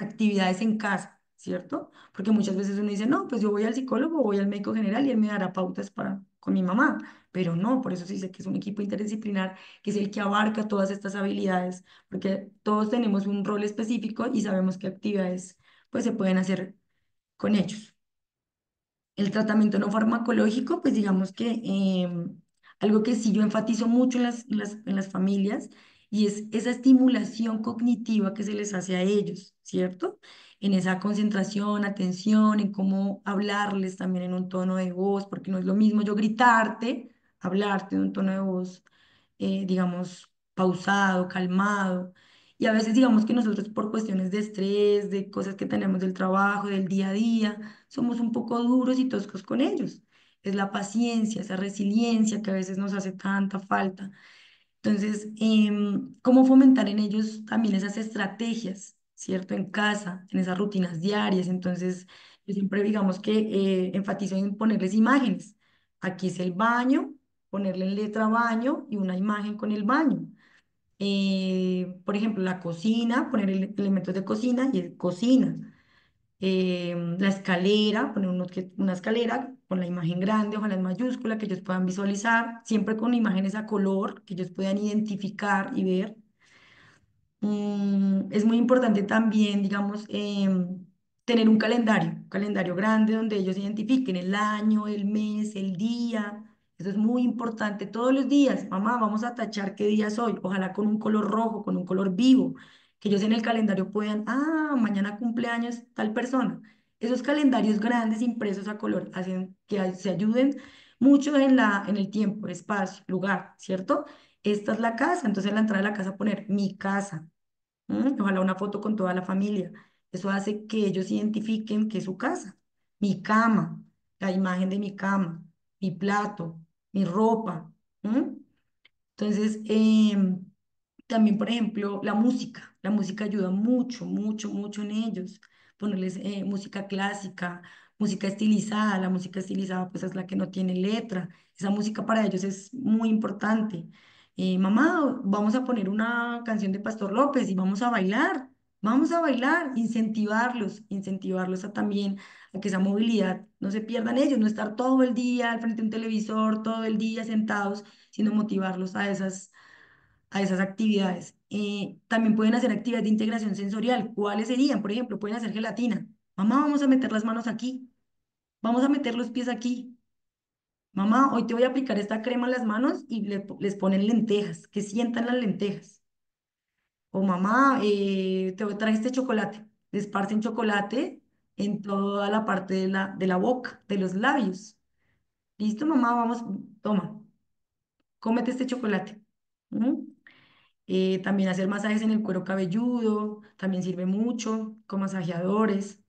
actividades en casa, ¿cierto? Porque muchas veces uno dice, no, pues yo voy al psicólogo, voy al médico general y él me dará pautas con mi mamá, pero no, por eso se dice que es un equipo interdisciplinar, que es el que abarca todas estas habilidades, porque todos tenemos un rol específico y sabemos qué actividades pues se pueden hacer con ellos. El tratamiento no farmacológico, pues digamos que algo que sí yo enfatizo mucho en las familias y es esa estimulación cognitiva que se les hace a ellos, ¿cierto? En esa concentración, atención, en cómo hablarles también en un tono de voz, porque no es lo mismo yo gritarte, hablarte en un tono de voz, digamos, pausado, calmado. Y a veces digamos que nosotros por cuestiones de estrés, de cosas que tenemos del trabajo, del día a día, somos un poco duros y toscos con ellos. Es la paciencia, esa resiliencia que a veces nos hace tanta falta. Entonces, ¿cómo fomentar en ellos también esas estrategias, ¿cierto? En casa, en esas rutinas diarias. Entonces, yo siempre digamos que enfatizo en ponerles imágenes. Aquí es el baño, ponerle en letra baño y una imagen con el baño. Por ejemplo, la cocina, poner elementos de cocina y cocina. La escalera, poner una escalera con la imagen grande, ojalá en mayúscula, que ellos puedan visualizar, siempre con imágenes a color, que ellos puedan identificar y ver. Es muy importante también, digamos, tener un calendario grande donde ellos identifiquen el año, el mes, el día. Eso es muy importante. Todos los días, mamá, vamos a tachar qué día es hoy. Ojalá con un color rojo, con un color vivo, que ellos en el calendario puedan, mañana cumpleaños tal persona. Esos calendarios grandes impresos a color hacen que se ayuden mucho en el tiempo, espacio, lugar, ¿cierto? Esta es la casa, entonces en la entrada de la casa poner mi casa. Ojalá una foto con toda la familia. Eso hace que ellos identifiquen que es su casa. Mi cama, la imagen de mi cama, mi plato, mi ropa. Entonces, también, por ejemplo, la música. La música ayuda mucho, mucho, mucho en ellos. Ponerles música clásica, La música estilizada pues es la que no tiene letra. Esa música para ellos es muy importante. Mamá, vamos a poner una canción de Pastor López y vamos a bailar, incentivarlos a también a que esa movilidad no se pierdan ellos, no estar todo el día al frente de un televisor, todo el día sentados, sino motivarlos a esas actividades. También pueden hacer actividades de integración sensorial. ¿Cuáles serían? Por ejemplo, pueden hacer gelatina. Mamá, vamos a meter las manos aquí. Vamos a meter los pies aquí. Mamá, hoy te voy a aplicar esta crema en las manos y les ponen lentejas, que sientan las lentejas. O mamá, traje este chocolate. Le esparcen chocolate en toda la parte de la boca, de los labios. ¿Listo, mamá? Vamos, toma, cómete este chocolate. ¿Mm? También hacer masajes en el cuero cabelludo, también sirve mucho con masajeadores.